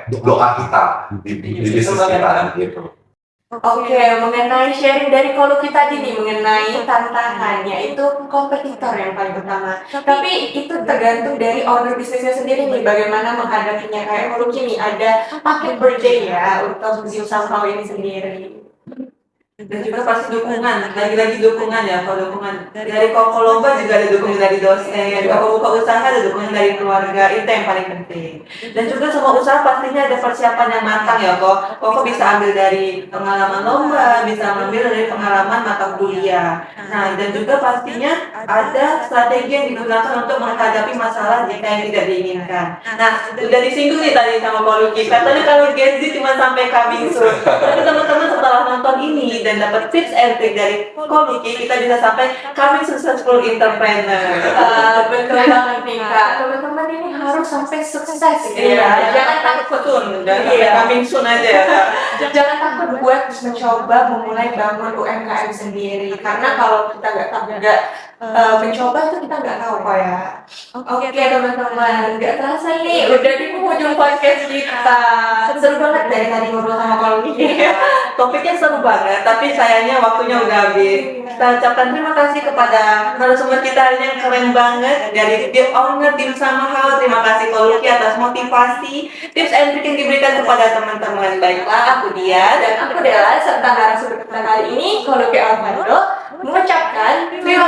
doa kita di bisnis kita gitu. Oke, mengenai sharing dari kalau kita tadi nih mengenai tantangannya itu kompetitor yang paling utama. Tapi itu tergantung dari owner bisnisnya sendiri nih bagaimana menghadapinya. Kayak kalau gini ada paket birthday ya untuk Dimsum House ini sendiri. Dan juga pasti dukungan, lagi-lagi dukungan ya, kalau dukungan dari Koko Lomba juga ada dukungan dari dosen, Koko buka usaha ada dukungan dari keluarga, itu yang paling penting. Dan juga semua usaha pastinya ada persiapan yang matang ya Koko bisa ambil dari pengalaman lomba, bisa ambil dari pengalaman mata kuliah. Nah, dan juga pastinya ada strategi yang digunakan untuk menghadapi masalah jika yang tidak diinginkan. Nah, udah disinggung nih tadi sama Ko Lucky, katanya kalau Gen Z cuma sampai coming soon. Tapi teman-teman setelah nonton ini dan dapat tips and trick dari Ko Lucky, kita bisa sampai coming successful entrepreneur. Betul banget nih Kak, teman-teman ini harus sampai sukses gitu ya. Jangan takut soon, dan sampai coming soon aja ya Kak. Jangan takut buat mencoba memulai bangun UMKM sendiri. Karena kalau kita nggak mencoba itu kita nggak tahu kok ya. Oke teman-teman, nggak terasa nih udah di penghujung podcast kita. Seru banget dari tadi ngobrol sama Ko Lucky. Topiknya seru banget, tapi sayangnya waktunya udah habis. Kita ucapkan terima kasih kepada narasumber kita hari ini yang keren banget dari The Owner Dimsum House. Terima kasih Ko Lucky atas motivasi, tips and trick yang diberikan kepada teman-teman. Baiklah, aku Dia Dan aku Della serta narasumber kita kali ini Ko Lucky Alvando mengucapkan terima